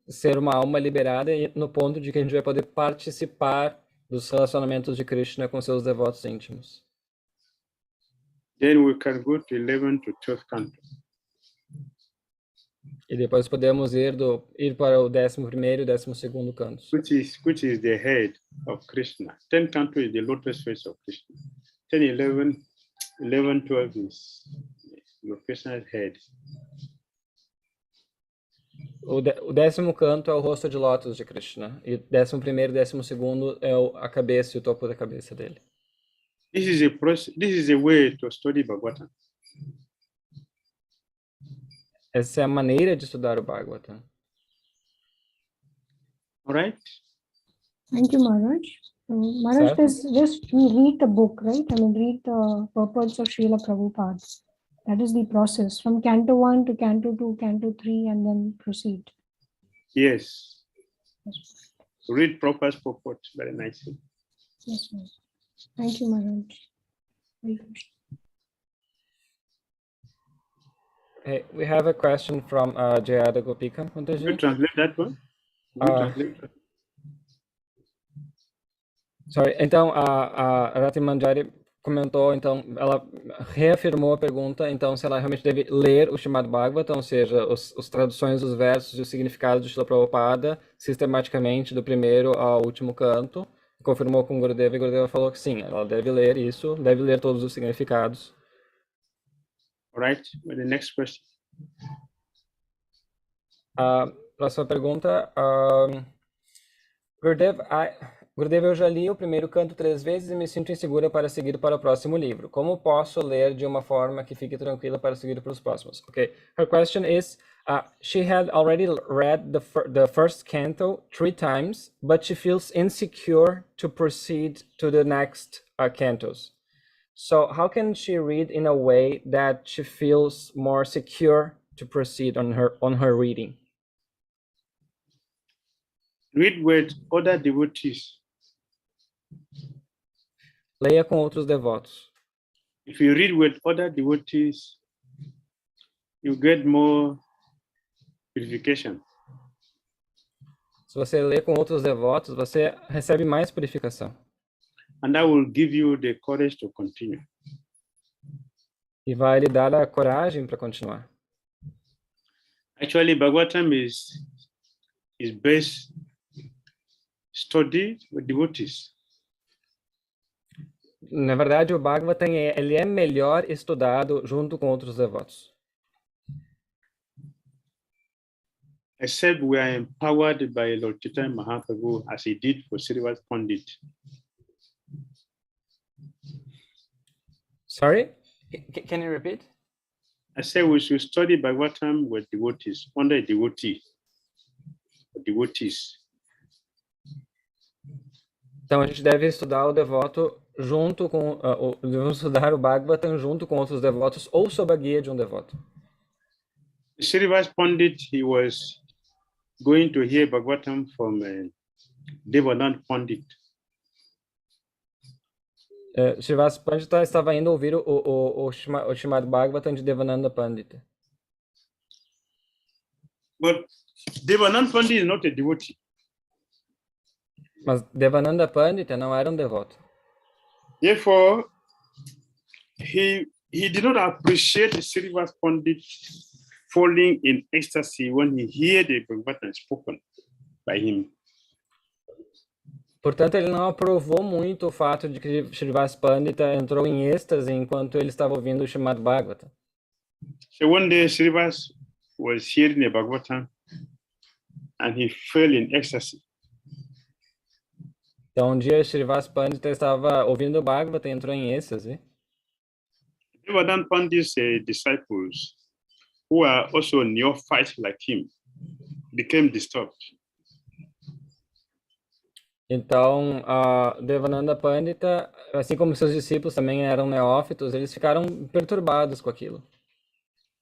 ser uma alma liberada no ponto de que a gente vai poder participar dos relacionamentos de Krishna com seus devotos íntimos. Then we can go to 11 to 12 canto. E depois podemos ir para o 11º e o 12º cantos. Which is the head of Krishna. 10 canto is the lotus face of Krishna. 10, 11, 12 is Krishna's head. O 10º canto é o rosto de lótus de Krishna. E o 11º e 12º é a cabeça e o topo da cabeça dele. This is a way to study Bhagavatam. Essa é a maneira de estudar o Bhagavatam. All right? Thank you, Maharaj. Maharaj, just we read the book, right? I mean, read the purports of Srila Prabhupada. That is the process from Canto 1 to Canto 2, Canto 3, and then proceed. Yes. Read Prabhupada's purport very nicely. Yes, Maharaj. Thank you, Maharaj. Very good. Hey, we have a question from 𝐤𝐢𝐳𝐝𝐵𝐚. You translate that one? Sorry, então a Rati Manjari comentou, então ela reafirmou a pergunta, então se ela realmente deve ler o Srimad Bhagavatam, ou seja, as traduções dos versos e o significado de Srila Prabhupada sistematicamente do primeiro ao último canto. Confirmou com o Gurudeva e o Gurudeva falou que sim, ela deve ler isso, deve ler todos os significados. All right, the next question. Próxima pergunta. Gurudeva, eu já li o primeiro canto 3 vezes e me sinto insegura para seguir para o próximo livro. Como posso ler de uma forma que fique tranquila para seguir para os próximos? Okay, her question is, she had already read the first canto 3 times, but she feels insecure to proceed to the next cantos. So how can she read in a way that she feels more secure to proceed on her reading? Read with other devotees. Leia com outros devotos. If you read with other devotees, you get more purification. Se você lê com outros devotos, você recebe mais purificação. And that will give you the courage to continue. E vai lhe dar a coragem para continuar. Actually, Bhagavatam is best studied with devotees. Na verdade, o Bhagavatam ele é melhor estudado junto com outros devotos. Except we are empowered by Lord Chaitanya Mahaprabhu as he did for Srivas Pandit. Sorry? Can you repeat? I said we should study Bhagavatam with devotees, under a devotee, devotees. Então a gente deve estudar o devoto junto com devemos estudar o Bhagavatam junto com outros devotos ou sob a guia de um devoto. Srivas Pandit, he was going to hear Bhagavatam from Devanand Pandit. Srivas Pandita estava indo ouvir o chamado Bhagavatam de Devananda Pandita. But Devanand Pandit is not a devotee. Mas Devananda Pandita não era devoto. Therefore, he did not appreciate Srivas Pandit falling in ecstasy when he heard the Bhagavatam spoken by him. Portanto, ele não aprovou muito o fato de que Srivas Pandita entrou em êxtase enquanto ele estava ouvindo o chamado Bhagavatam. So one day Srivas was hearing the Bhagavatam and he fell in ecstasy. Então, um dia, Srivas Pandita estava ouvindo o Bhagavata e entrou em êxtase. Devadatta Pandit's disciples, who are also neophytes like him, became disturbed. Então, Devananda Pandita, assim como seus discípulos também eram neófitos, eles ficaram perturbados com aquilo.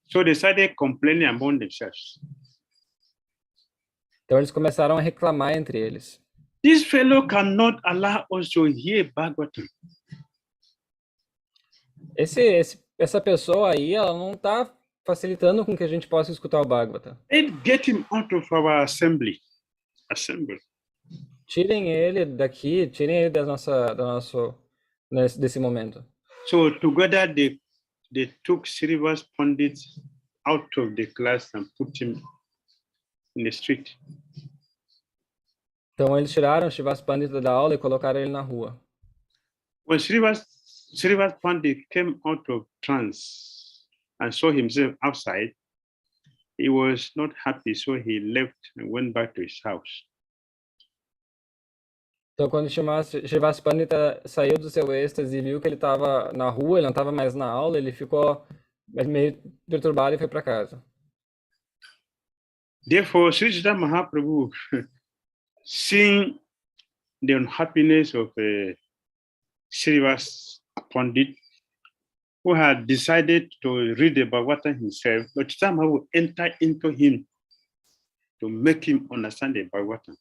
So they started complaining among themselves. Então, eles começaram a reclamar entre eles. This fellow cannot allow us to hear Bhagavatam. Essa pessoa aí, ela não está facilitando com que a gente possa escutar o Bhagavata. Let's get him out of our assembly. Tirem ele daqui, tirem ele desse momento. So together they took Srivas Pandit out of the class and put him in the street. Então eles tiraram Srivas Pandita da aula e colocaram ele na rua. When Srivas Pandit came out of trance and saw himself outside, he was not happy, so he left and went back to his house. Então, quando Srivas Pandita saiu do seu êxtase e viu que ele estava na rua, ele não estava mais na aula, ele ficou meio perturbado e foi para casa. Therefore, Sri Chaitanya Mahaprabhu, seeing the unhappiness of Srivas Pandit, who had decided to read the Bhagavatam himself, but Chaitanya Mahaprabhu entered into him to make him understand the Bhagavatam.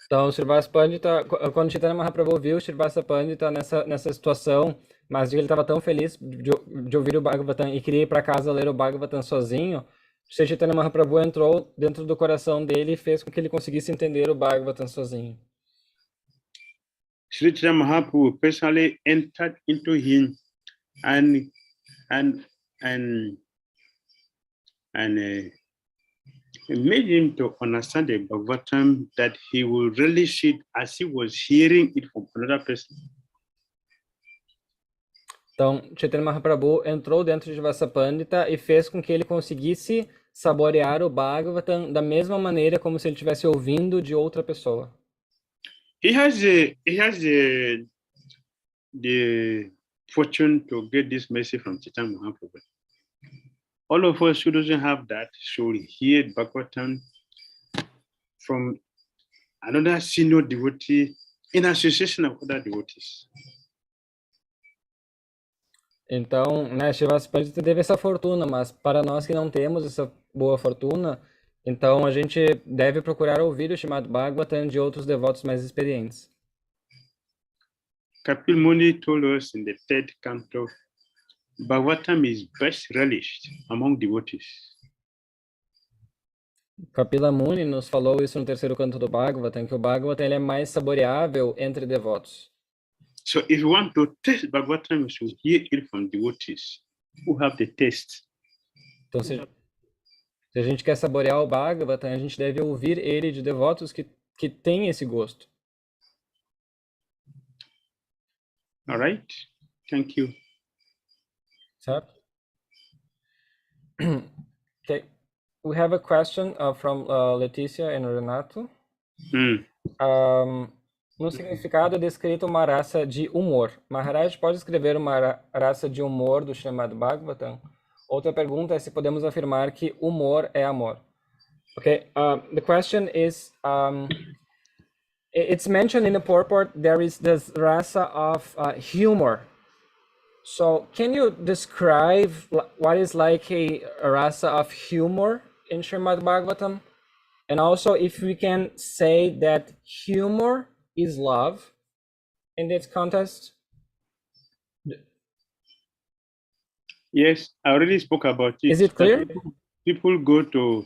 Então, Srivas Pandita, quando Chaitanya Mahaprabhu viu Srivas Pandita nessa situação, mas ele estava tão feliz de ouvir o Bhagavatam e queria ir para casa ler o Bhagavatam sozinho, Chaitanya Mahaprabhu entrou dentro do coração dele e fez com que ele conseguisse entender o Bhagavatam sozinho. Sri Chaitanya Mahaprabhu personally entered into him and made him to understand the Bhagavatam that he will relish it as he was hearing it from another person. Então, Chaitanya Mahaprabhu entrou dentro de Vasapandita e fez com que ele conseguisse saborear o Bhagavatam da mesma maneira como se ele estivesse ouvindo de outra pessoa. He has the fortune to get this message from Chaitanya Mahaprabhu. All of us who doesn't have that should hear Bhagavatam from another senior devotee in association of other devotees. Então, né, Srivas Pandita teve essa fortuna, mas para nós que não temos essa boa fortuna, então a gente deve procurar ouvir o Srimad Bhagavatam de outros devotos mais experientes. Kapil Muni told us in the third canto, Bhagavatam is best relished among devotees. Kapila Muni nos falou isso no terceiro canto do Bhagavatam, que o Bhagavatam ele é mais saboreável entre devotos. So if you want to taste Bhagavatam, you should hear it from devotees who have the taste. Então, se a gente quer saborear o Bhagavatam, a gente deve ouvir ele de devotos que têm esse gosto. All right? Thank you. Certo? Okay. We have a question from Letícia and Renato. No significado é descrito uma raça de humor. Maharaj pode escrever uma raça de humor do Srimad Bhagavatam? Outra pergunta é se podemos afirmar que humor é amor. Okay, the question is, it's mentioned in the purport there is this rasa of humor. So can you describe what is like a rasa of humor in Srimad Bhagavatam? And also if we can say that humor is love in this context? Yes, I already spoke about it. Is it clear? People go to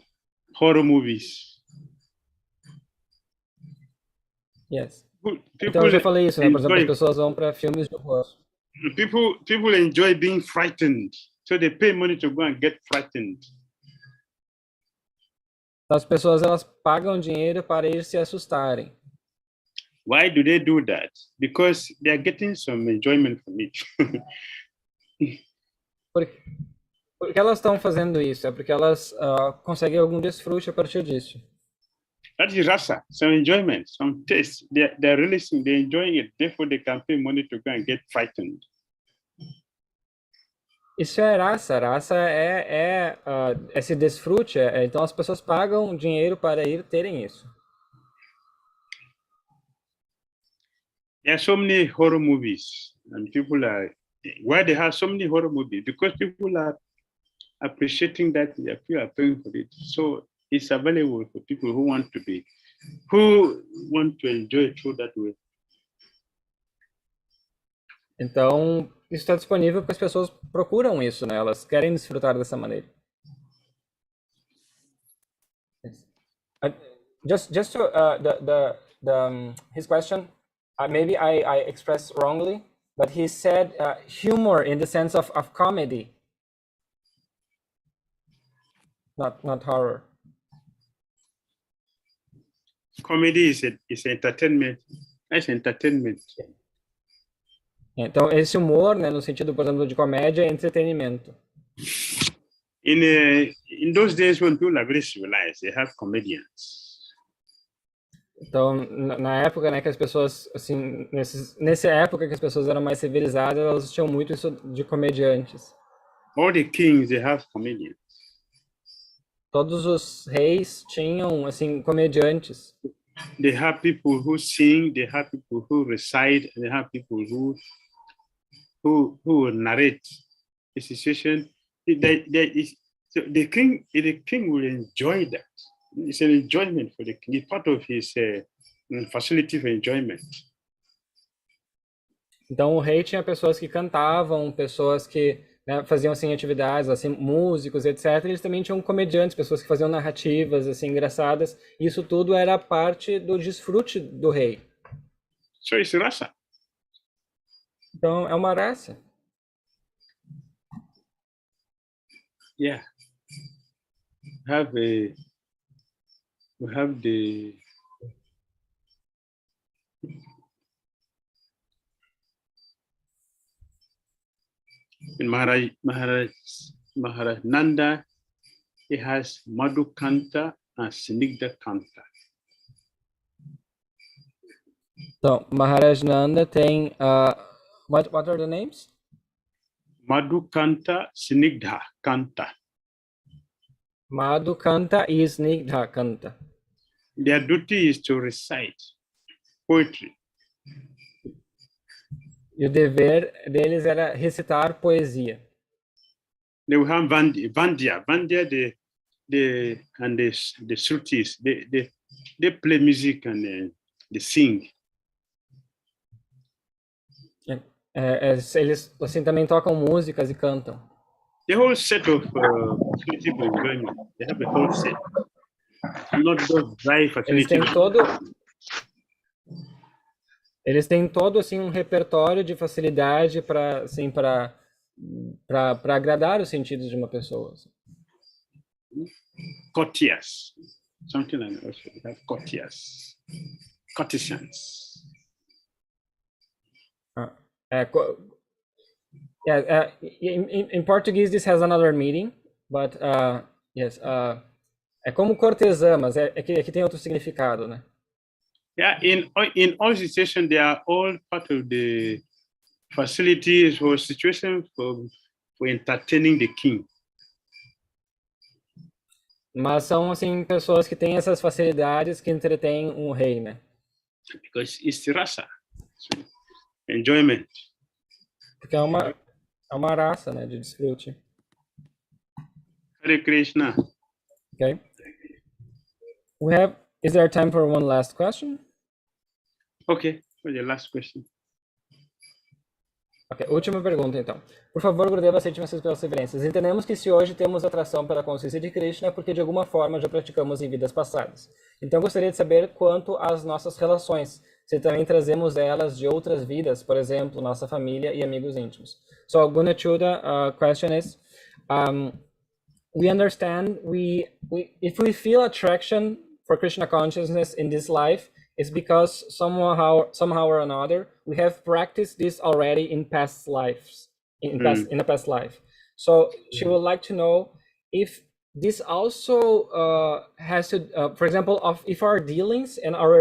horror movies. Yes. People Então eu já falei isso, né? Por exemplo, as enjoy, pessoas vão para filmes de horror. people enjoy being frightened, so they pay money to go and get frightened. As pessoas elas pagam dinheiro para ir se assustarem. Why do they do that? Because they are getting some enjoyment from it. Por que elas estão fazendo isso? É porque elas conseguem algum desfrute a partir disso. That is rasa, some enjoyment, some taste. They're releasing, they're enjoying it. Therefore, they can pay money to go and get frightened. Isso é raça. Raça é esse desfrute. Então as pessoas pagam dinheiro para ir terem isso. There are so many horror movies, and people are, why they have so many horror movies? Because people are appreciating that, people are paying for it. So it's available for people who want to enjoy it through that way. Então, isso está disponível porque as pessoas procuram isso, né? Elas querem desfrutar dessa maneira. Just to his question, maybe I expressed wrongly, but he said humor in the sense of comedy, not horror. Comedy is entertainment. It's entertainment. Então, esse humor, né, no sentido, por exemplo, de comédia, é entretenimento. In those days when people are very civilized, they have comedians. Então, na época, né, que as pessoas, assim, nessa época que as pessoas eram mais civilizadas, elas tinham muito isso de comediantes. All the kings, they have comedians. Todos os reis tinham, assim, comediantes. They have people who sing, they have people who recite, they have people who narrate the situation. So the king will enjoy that. It's an enjoyment for the king. It's part of his facility for enjoyment. Então o rei tinha pessoas que cantavam, pessoas que, né, faziam assim atividades, assim, músicos, etc. Eles também tinham comediantes, pessoas que faziam narrativas assim engraçadas. Isso tudo era parte do desfrute do rei. So it's rasa. Então é uma raça. Yeah. We have the in Maharaj Nanda, he has Madhukanta and Snigdha Kanta. Então, Maharaj Nanda tem what are the names? Madhukanta, Snigdha Kanta. Madhukanta e Snigdha Kanta. Their duty is to recite poetry. E o dever deles era recitar poesia. They will have Vandya, and the Shrutis, they play music and they sing. Eles assim também tocam músicas e cantam. The whole set of facility for enjoyment. They have a whole set. Not just dry facility. Eles têm todo assim um repertório de facilidade para assim para agradar os sentidos de uma pessoa. Assim. Courtiers, something like that. We have courtiers, courtesans. In Portuguese, this has another meaning, but yes, é como cortesã, mas aqui tem outro significado, né? Yeah, in all situations, they are all part of the facilities or situations for entertaining the king. Mas são assim pessoas que têm essas facilidades que entretêm um rei, né? Because it's rasa, so enjoyment. Porque é uma raça, né, de desfrute. Hare Krishna. Okay. Is there time for one last question? Okay, for the last question. Ok, última pergunta então. Por favor, Gurudeva, aceite nossas reverências. Entendemos que se hoje temos atração pela consciência de Krishna é porque de alguma forma já praticamos em vidas passadas. Então gostaria de saber quanto às nossas relações, se também trazemos elas de outras vidas, por exemplo, nossa família e amigos íntimos. So Gunachuda question is, we understand if we feel attraction for Krishna consciousness in this life, it's because somehow or another we have practiced this already in past lives, in a past life. So she would like to know if this also has to, for example, if our dealings and our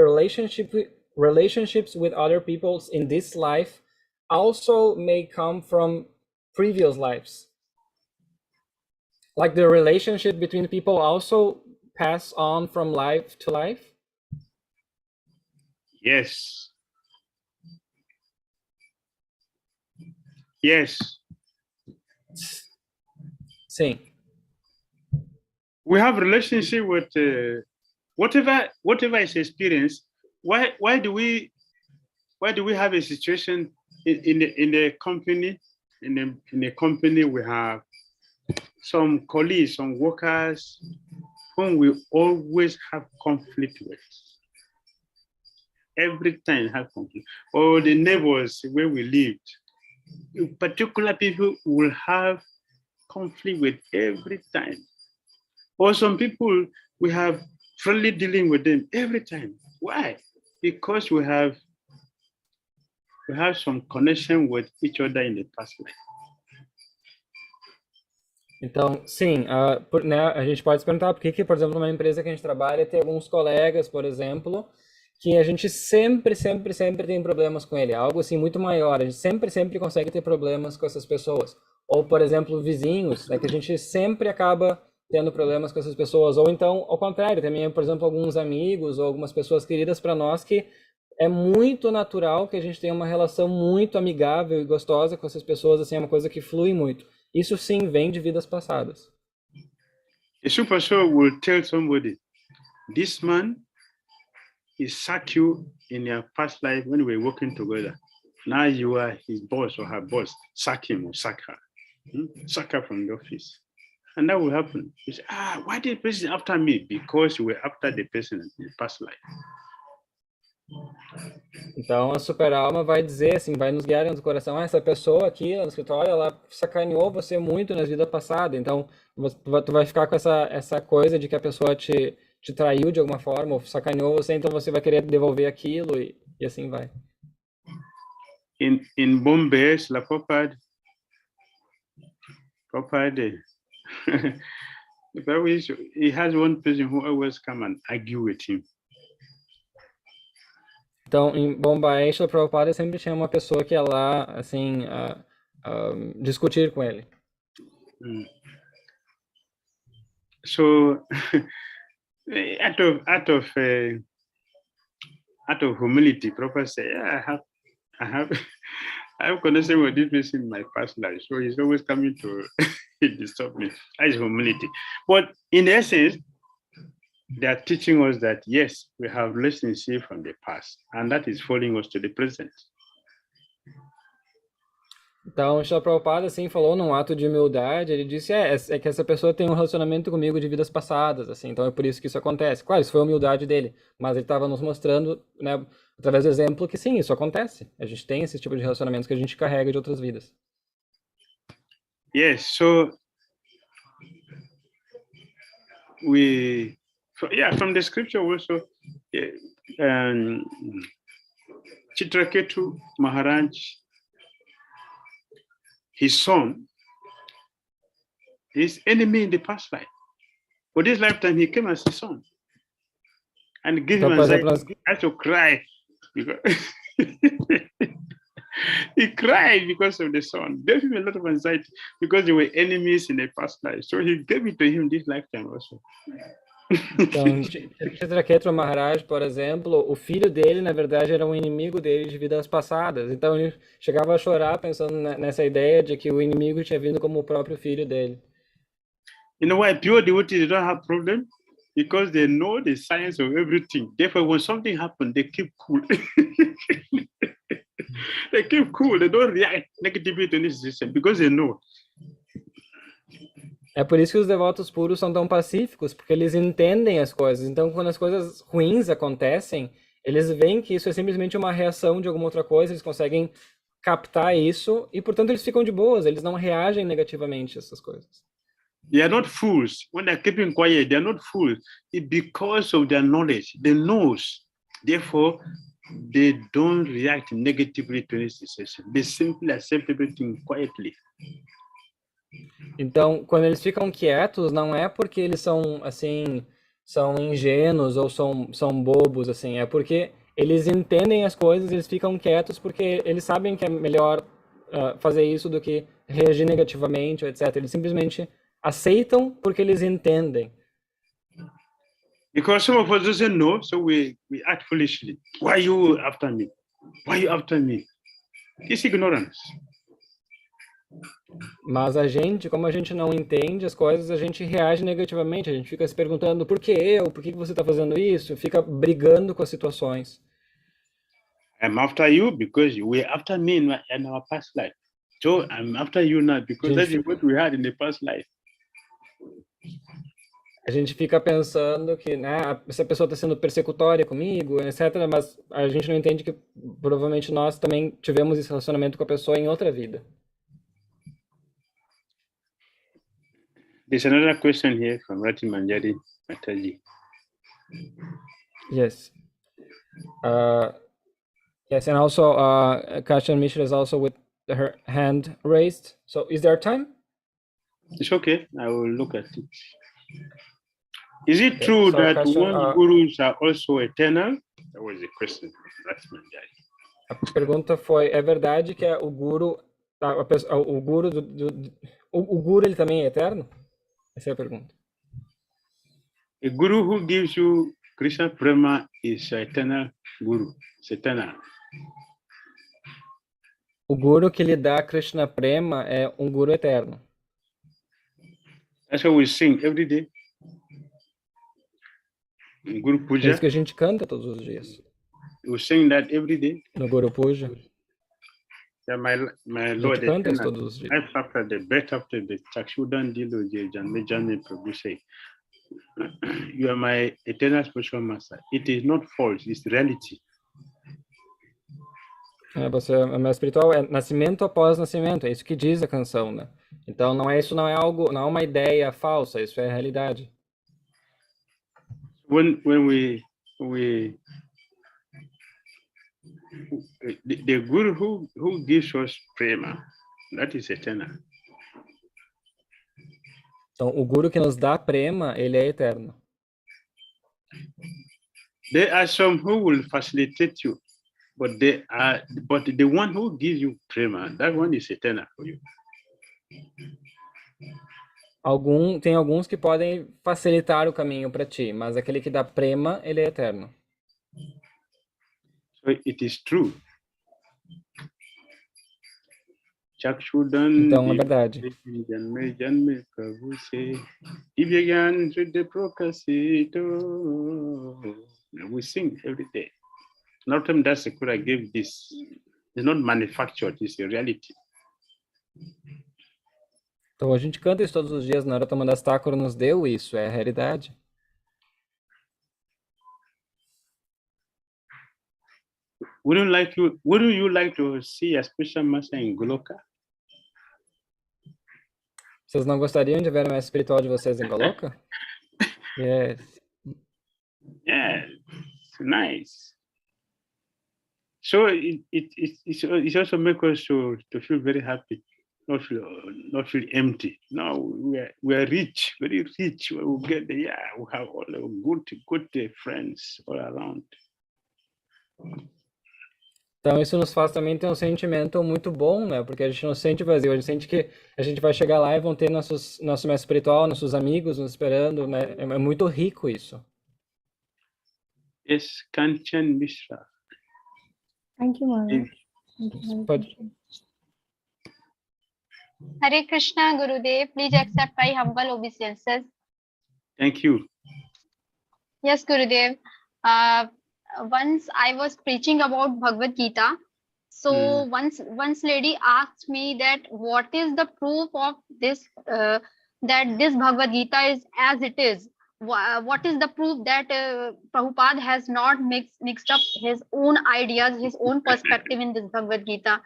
relationships with other people in this life also may come from previous lives. Like the relationship between people also pass on from life to life? Yes. Yes. Sim. We have relationship with whatever is experienced. Why do we have a situation in the company? In the company, we have some colleagues, some workers whom we always have conflict with. Every time have conflict. Or the neighbors where we lived. Particular people will have conflict with every time. Or some people, we have friendly dealing with them every time. Why? Because we have some connection with each other in the past life. Então, sim, a gente pode se perguntar por que, por exemplo, numa empresa que a gente trabalha, tem alguns colegas, por exemplo, que a gente sempre tem problemas com ele, algo assim muito maior, a gente sempre consegue ter problemas com essas pessoas. Ou, por exemplo, vizinhos, né, que a gente sempre acaba tendo problemas com essas pessoas. Ou então, ao contrário, também, por exemplo, alguns amigos ou algumas pessoas queridas para nós que é muito natural que a gente tenha uma relação muito amigável e gostosa com essas pessoas, assim, é uma coisa que flui muito. Isso sim vem de vidas passadas. A super soul will tell somebody, this man is 𝐶𝐤𝐬 in your past life when we were working together. Now you are his boss or her boss. Sack him or sack her. Sack her from the office. And that will happen. You say, why did the person after me? Because you were after the person in the past life. Então a super alma vai dizer assim, vai nos guiar no coração, essa pessoa aqui no escritório, ela sacaneou você muito nas vidas passadas, então tu vai ficar com essa coisa de que a pessoa te traiu de alguma forma, ou sacaneou você, então você vai querer devolver aquilo e assim vai. In Bombay, La Prabhupada, he has one person who always come and argue with him. Então, em Bombay, o Prabhupada sempre tinha uma pessoa que ia lá, assim, discutir com ele. So, out of humility, Prabhupada said, I have connection with this person in my past life, so he's always coming to disturb me. That is humility. But in essence, they are teaching us that, yes, we have relationship from the past, and that is following us to the present. Então, o Srila Prabhupada, assim, falou num ato de humildade, ele disse, é que essa pessoa tem um relacionamento comigo de vidas passadas, assim, então é por isso que isso acontece. Claro, isso foi a humildade dele, mas ele estava nos mostrando, né, através do exemplo, que sim, isso acontece. A gente tem esse tipo de relacionamentos que a gente carrega de outras vidas. Yes, so from the scripture also, 𝐶𝐤𝐬𝐬 Maharaj, his son, his enemy in the past life. For this lifetime, he came as his son. And gave him anxiety. He had to cry because he cried because of the son. Gave him a lot of anxiety because they were enemies in the past life. So he gave it to him this lifetime also. Então, 𝐶𝐤𝐬𝐬 Maharaj, por exemplo, o filho dele, na verdade, era um inimigo dele de vidas passadas. Então, ele chegava a chorar pensando nessa ideia de que o inimigo tinha vindo como o próprio filho dele. You know why pure devotees don't have problem? Because they know the science of everything. Therefore, when something happens, they keep cool. They keep cool. They don't react negatively to this system because they know. É por isso que os devotos puros são tão pacíficos, porque eles entendem as coisas. Então, quando as coisas ruins acontecem, eles veem que isso é simplesmente uma reação de alguma outra coisa, eles conseguem captar isso e, portanto, eles ficam de boas, eles não reagem negativamente a essas coisas. They are not fools. When they're keeping quiet, they are not fools. It's because of their knowledge. They know. Therefore, they don't react negatively to this situation. They simply accept everything quietly. Então, quando eles ficam quietos, não é porque eles são, assim, são ingênuos ou são bobos, assim, é porque eles entendem as coisas, eles ficam quietos porque eles sabem que é melhor fazer isso do que reagir negativamente, etc. Eles simplesmente aceitam porque eles entendem. Because some of us doesn't know, so we act foolishly. Why are you after me? Why are you after me? It's ignorance. Mas a gente, como a gente não entende as coisas, a gente reage negativamente, a gente fica se perguntando por que eu, por que você está fazendo isso, fica brigando com as situações. I'm after you because you were after me in our past life. So I'm after you now because that's what we had in the past life. A gente fica pensando que, né, essa pessoa está sendo persecutória comigo, etc., mas a gente não entende que provavelmente nós também tivemos esse relacionamento com a pessoa em outra vida. There's another question here from Rati Manjari Mataji. Yes. Yes, and also Kashan Mishra is also with her hand raised. So is there time? It's okay. I will look at it. Is it true so that Kashan, one's gurus are also eternal? That was the question from Rati Manjari. A pergunta foi: é verdade que o guru, o guru o guru ele também é eterno? Essa é a pergunta. A guru who gives you Krishna Prema is eternal guru. It's eternal. O guru que lhe dá Krishna Prema é um guru eterno. That's what we sing every day. In Guru É Puja, isso que a gente canta todos os dias. we sing that every day. No Guru Puja, Yeah, my a Lord, gente canta isso eternal. todos os dias. Life after the birth after the 𝐶𝐤𝐴𝐺𝐻𝐸 𝐿𝐴𝐺 Prabhu say, you are my eternal spiritual master. It is not false, it's reality. Você é meu espiritual, é nascimento após nascimento, é isso que diz a canção, né? Então não é algo, não é uma ideia falsa, isso é a realidade. When the guru who gives us prema, that is eternal. Então o guru que nos dá prema, ele é eterno. There are some who will facilitate you, but the one who gives you prema, that one is eternal for you. Tem alguns que podem facilitar o caminho para ti, mas aquele que dá prema, ele é eterno. So it is true. Então é verdade. We sing every day. Narottam Das Thakura gave this. It's not manufactured, it's a reality. Então a gente canta isso todos os dias. Narottam Das Thakura nos deu isso, é a realidade. Wouldn't you like to see a special master in Goloka? Vocês não gostariam de ver o mestre espiritual de vocês em Goloka? Yes. Yeah, it's nice. So it also makes us to feel very happy, not feel empty. No, we are rich, very rich. We get we have all the good friends all around. Então isso nos faz também ter um sentimento muito bom, né? Porque a gente não sente vazio, a gente sente que a gente vai chegar lá e vão ter nosso mestre espiritual, nossos amigos nos esperando, né? É muito rico isso. Yes, Kanchan Mishra. Thank you, Maharaj. Hare Krishna, Gurudev. Please accept my humble obeisances. Thank you. Yes, Gurudev. Once I was preaching about Bhagavad Gita. So once lady asked me that what is the proof of this, that this Bhagavad Gita is as it is? What is the proof that Prabhupada has not mixed up his own ideas, his own perspective in this Bhagavad Gita?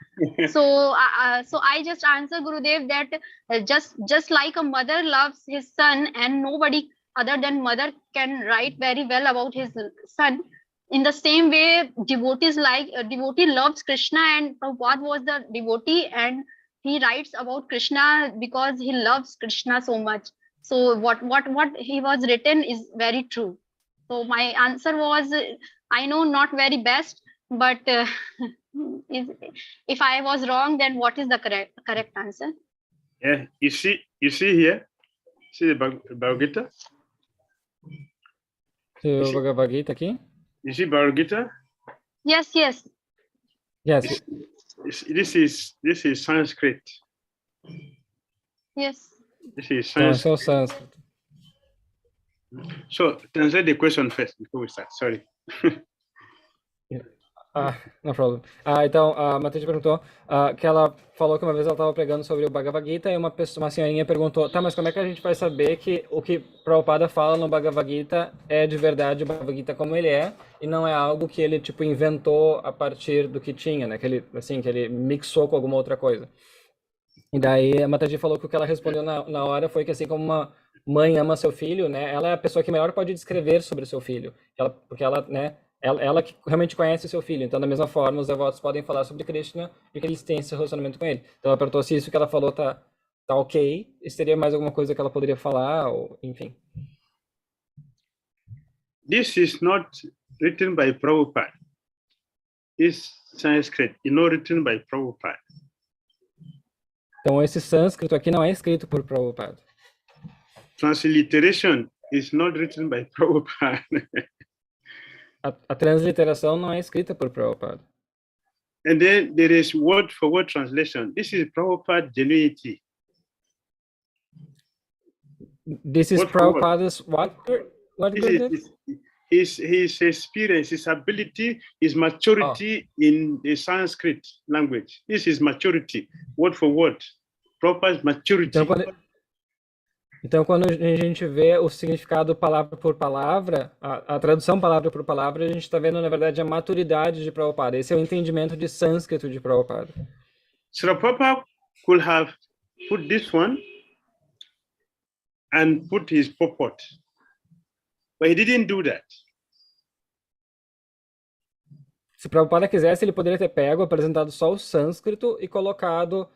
So I just answer Gurudev that just like a mother loves his son and nobody other than mother can write very well about his son. In the same way, devotee loves Krishna and Prabhupada was the devotee and he writes about Krishna because he loves Krishna so much. So what he was written is very true. So my answer was, I know not very best, but if I was wrong, then what is the correct answer? Yeah, you see here, see the Bhagavad Gita? O Bhagavad Gita aqui? You see Bhagavad Gita? Yes. Yes. This is Sanskrit. Yes. This is Então, esse Sanskrit. é o sânscrito. So translate the question first before we start. Sorry. No problem. Então, a Matheus perguntou que ela falou que uma vez ela estava pregando sobre o Bhagavad Gita e uma senhorinha perguntou, tá, mas como é que a gente vai saber que o que Prabhupada fala no Bhagavad Gita é de verdade o Bhagavad Gita como ele é e não é algo que ele, tipo, inventou a partir do que tinha, né? Que ele mixou com alguma outra coisa. E daí a Mataji falou que o que ela respondeu na hora foi que, assim como uma mãe ama seu filho, né? Ela é a pessoa que melhor pode descrever sobre o seu filho. Porque ela, né? Ela que realmente conhece o seu filho. Então, da mesma forma, os devotos podem falar sobre Krishna e que eles têm esse relacionamento com ele. Então, ela perguntou se isso que ela falou tá ok. E se teria mais alguma coisa que ela poderia falar, ou enfim. This is not written by Prabhupada. It's Sanskrit, written by Prabhupada. Então, esse sânscrito aqui não é escrito por Prabhupada. Transliteration is not written by Prabhupada. A transliteração não é escrita por Prabhupada. And then there is word for word translation. This is Prabhupada genuinity. This is Prabhupada's what? What His experience, his ability, his maturity in the Sanskrit language. This is maturity, word for word. Prabhupada's maturity. Então, quando a gente vê o significado palavra por palavra, a tradução palavra por palavra, a gente está vendo, na verdade, a maturidade de Prabhupada. Esse é o entendimento de sânscrito de Prabhupada. So Prabhupada could have put this one and put his purport, but he didn't do that. Se Prabhupada quisesse, ele poderia ter pego, apresentado só o sânscrito e colocado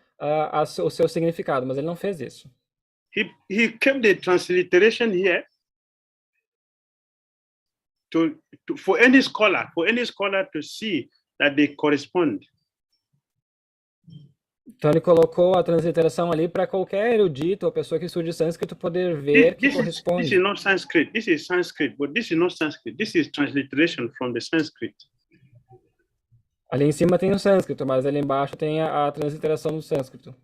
o seu significado, mas ele não fez isso. He kept the transliteration here for any scholar to see that they correspond. Então ele colocou a transliteração ali para qualquer erudito ou pessoa que estude sânscrito poder ver que corresponde. This is not Sanskrit. This is Sanskrit, but this is not Sanskrit. This is transliteration from the Sanskrit. Ali em cima tem o sânscrito, mas ali embaixo tem a transliteração do sânscrito.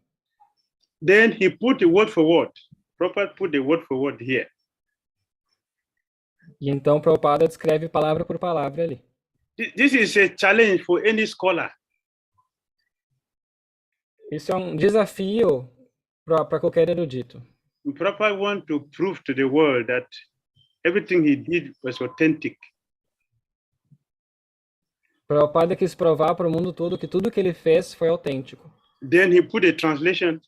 Then he put the word for word. Prabhupada put the word for word here. E então Prabhupada descreve palavra por palavra ali. This is a challenge for any scholar. Isso é um desafio para qualquer erudito. Prabhupada want to prove to the world that everything he did was authentic. Prabhupada quis provar para o mundo todo que tudo que ele fez foi autêntico. Then he put a translation.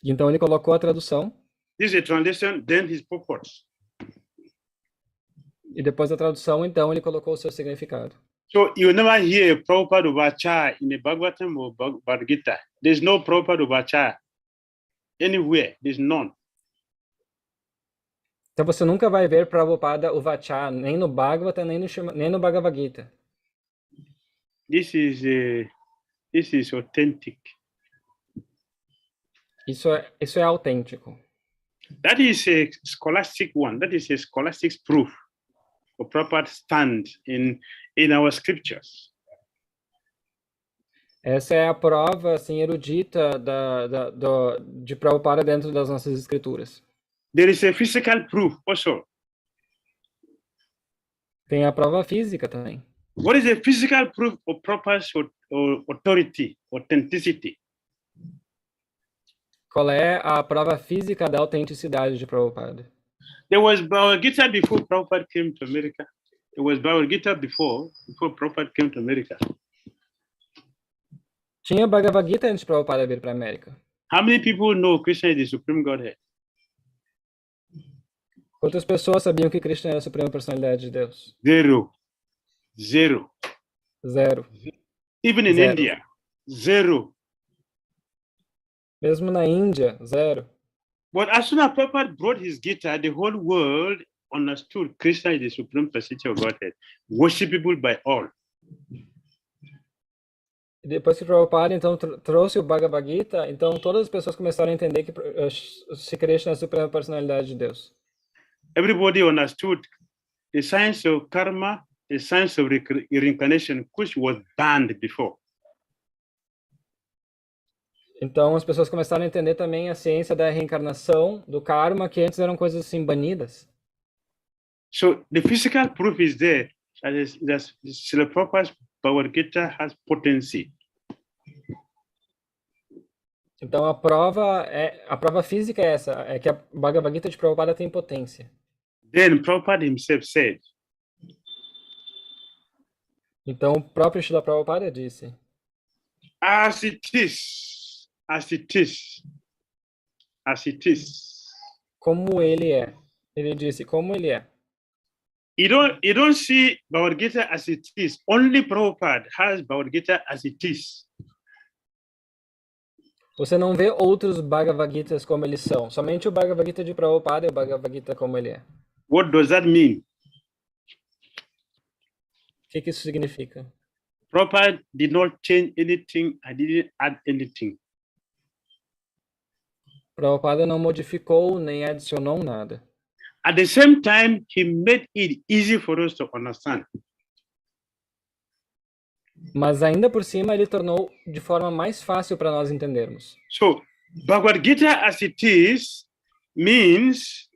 Então ele colocou a tradução. This is a translation, then his purport. E depois da tradução, então ele colocou o seu significado. So you never hear Prabhupada Vacha in the Bhagavatam or Bhagavad Gita. There's no Prabhupada Vacha anywhere. There's none. Então você nunca vai ver Prabhupada Vacha nem no Bhagavata, nem no Bhagavad Gita. This is authentic. Isso é autêntico. That is a scholastic one. That is a scholastic proof of Prabhupada stand in our scriptures. Essa é a prova assim, erudita de Prabhupada dentro das nossas escrituras. There is a physical proof also. Tem a prova física também. What is the physical proof of Prabhupada's authority, authenticity? Qual é a prova física da autenticidade de Prabhupada? There was Bhagavad Gita before Prabhupada came to America. There was Bhagavad Gita before Prabhupada came to America. Tinha Bhagavad Gita antes de Prabhupada vir para a América. How many people know Krishna is the Supreme Godhead? Quantas pessoas sabiam que Krishna era a Suprema Personalidade de Deus? Zero. Zero. Even in Zero. India. zero. Mesmo na Índia, zero. But as soon as Prabhupada brought his Gita, the whole world understood Krishna is the supreme personality of Godhead, worshipable by all. Depois que Prabhupada então trouxe o Bhagavad Gita, então todas as pessoas começaram a entender que Shri Krishna é a suprema personalidade de Deus. Everybody understood the science of karma, the science of reincarnation, which was banned before. Então as pessoas começaram a entender também a ciência da reencarnação, do karma, que antes eram coisas assim banidas. So the physical proof is there that Srila Prabhupada's Bhagavad Gita has potency. Então a prova física é essa, é que a Bhagavad Gita de Prabhupada tem potência. Then Prabhupada himself said, então o próprio Srila Prabhupada disse, as it is, as it is, as it is. Como ele é. Ele disse, como ele é. You don't see Bhagavad Gita as it is. Only Prabhupada has Bhagavad Gita as it is. Você não vê outros Bhagavad Gitas como eles são. Somente o Bhagavad Gita de Prabhupada é o Bhagavad Gita como ele é. What does that mean? O que isso significa? Prabhupada did not change anything. I didn't add anything. Prabhupada não modificou nem adicionou nada. At the same time, he made it easy for us to understand. Mas ainda por cima, ele tornou de forma mais fácil para nós entendermos. So, Bhagavad Gita as it is means,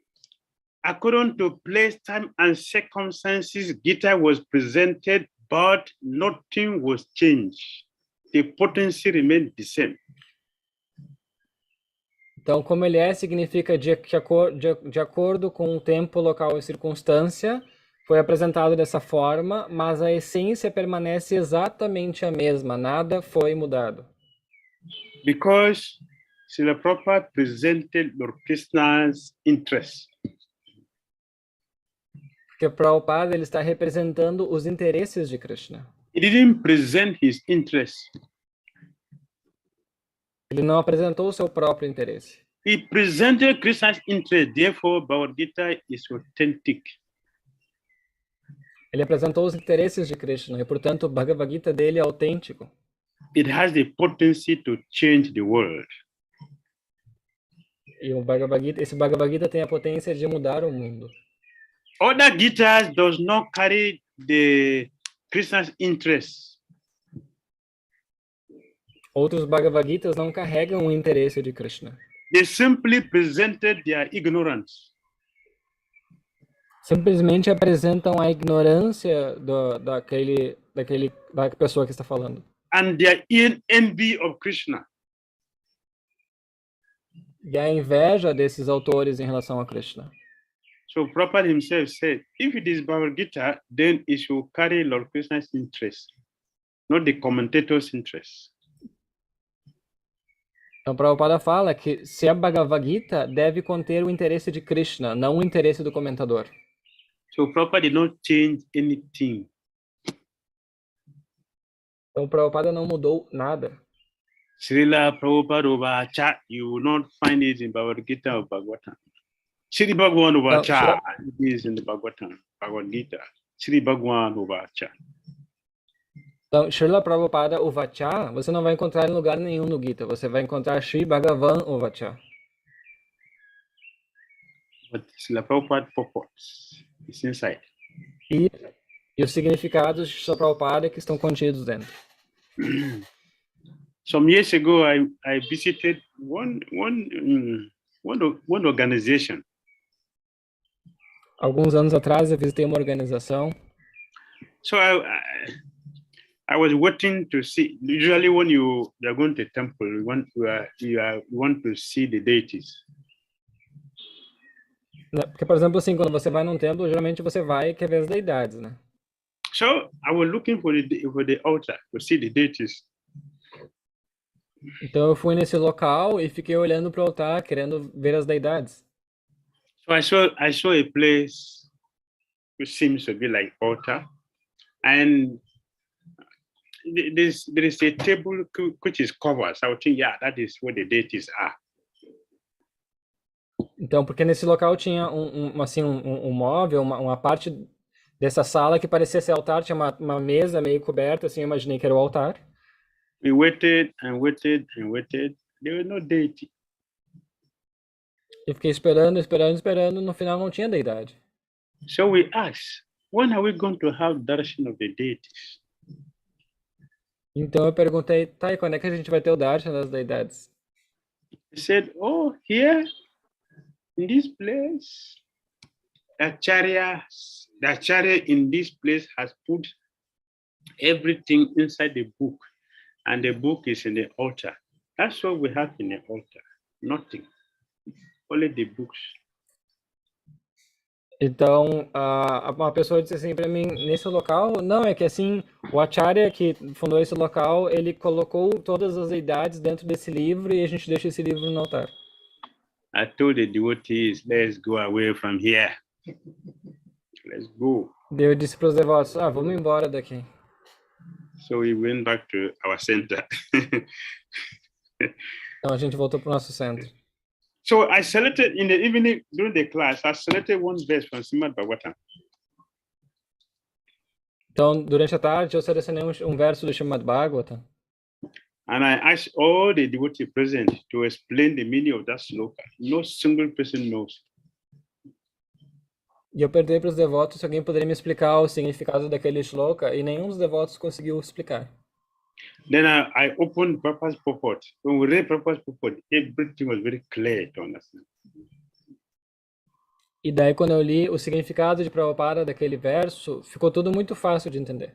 according to place, time, and circumstances, Gita was presented, but nothing was changed. The potency remained the same. Então, como ele é, significa de acordo com o tempo, local e circunstância, foi apresentado dessa forma, mas a essência permanece exatamente a mesma, nada foi mudado. Because Srila Prabhupada presented Lord Krishna's interest. Porque Prabhupada ele está representando os interesses de Krishna. He didn't present his interest. Ele não apresentou o seu próprio interesse. He presented Krishna's interest, therefore Bhagavad Gita is authentic. Ele apresentou os interesses de Krishna e, portanto, o Bhagavad Gita dele é autêntico. It has the potency to change the world. E esse Bhagavad Gita tem a potência de mudar o mundo. Other Gitas does not carry the Krishna's interest. Outros Bhagavad Gitas não carregam o interesse de Krishna. They simply presented their ignorance. Simplesmente apresentam a ignorância da pessoa que está falando. And their envy of Krishna. E a inveja desses autores em relação a Krishna. So Prabhupada himself said, if it is Bhagavad Gita, then it should carry Lord Krishna's interest, not the commentator's interest. Então, Prabhupada fala que se a Bhagavad Gita deve conter o interesse de Krishna, não o interesse do comentador. So Prabhupada did not change anything. Então, Prabhupada não mudou nada. Srila Prabhupada Uvacha, you will not find it in Bhagavad Gita or Bhagavatam. Sri Bhagavan Uvacha, it is in the Bhagavatam, Bhagavad Gita. Sri Bhagavan Uvacha. Então, Srila Prabhupada Uvacha, você não vai encontrar em lugar nenhum no Gita. Você vai encontrar Sri Bhagavan Uvacha. But Srila Prabhupada purports is inside. E os significados de Srila Prabhupada que estão contidos dentro. Some years ago, I visited one organization. Alguns anos atrás, eu visitei uma organização. So I was waiting to see. Usually, when you are going to a temple, you want to see the deities. Porque, por exemplo, assim, quando você vai num templo, geralmente você vai quer ver as deidades, né? So I was looking for the altar to see the deities. Então eu fui nesse local e fiquei olhando para o altar, querendo ver as deidades. So I saw a place which seems to be like altar, and there is a table which is covered. So I would think, yeah, that is where the deities are. Então, porque nesse local tinha um móvel, uma parte dessa sala que parecia ser altar, tinha uma mesa meio coberta, assim, eu imaginei que era o altar. We waited and waited and waited. There was no deity. Eu fiquei esperando, no final não tinha deidade. So we asked, when are we going to have darshan of the deities? Então eu perguntei, tá, e quando é que a gente vai ter o darshan das deidades? He said, oh, here, in this place, the acharya in this place has put everything inside the book, and the book is in the altar. That's what we have in the altar, nothing, only the books. Então, uma pessoa disse assim para mim, nesse local, não, é que assim, o acharya que fundou esse local, ele colocou todas as deidades dentro desse livro e a gente deixa esse livro no altar. I told the devotees, let's go away from here. Let's go. Daí eu disse para os devotos, vamos embora daqui. So we went back to our center. Então a gente voltou para o nosso centro. So I selected in the evening during the class, I selected one verse from Srimad Bhagavatam. Então, durante a tarde, eu selecionei um verso do Srimad Bhagavatam. And I asked all the devotees present to explain the meaning of that sloka. No single person knows. E eu perguntei para os devotos se alguém poderia me explicar o significado daquele shloka, e nenhum dos devotos conseguiu explicar. Then I opened Prabhupada's purport. When we read Prabhupada's purport, everything was very clear to understand. E daí, quando eu li o significado de Prabhupada daquele verso, ficou tudo muito fácil de entender.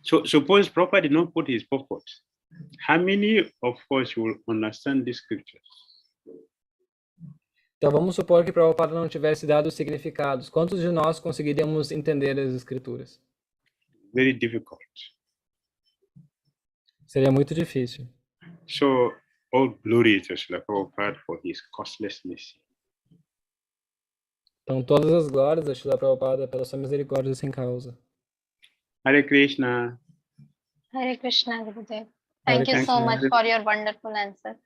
So suppose Prabhupada did not put his purport. How many of us will understand these scriptures? Então vamos supor que Prabhupada não tivesse dado os significados. Quantos de nós conseguiríamos entender as escrituras? Very difficult. Seria muito difícil. So all glory to Srila Prabhupada for his costless mercy. Então todas as glórias a Srila Prabhupada pela sua misericórdia sem causa. Hare Krishna. Hare Krishna, Gurudev. Hare Thank you so Krishna. much for your wonderful answer.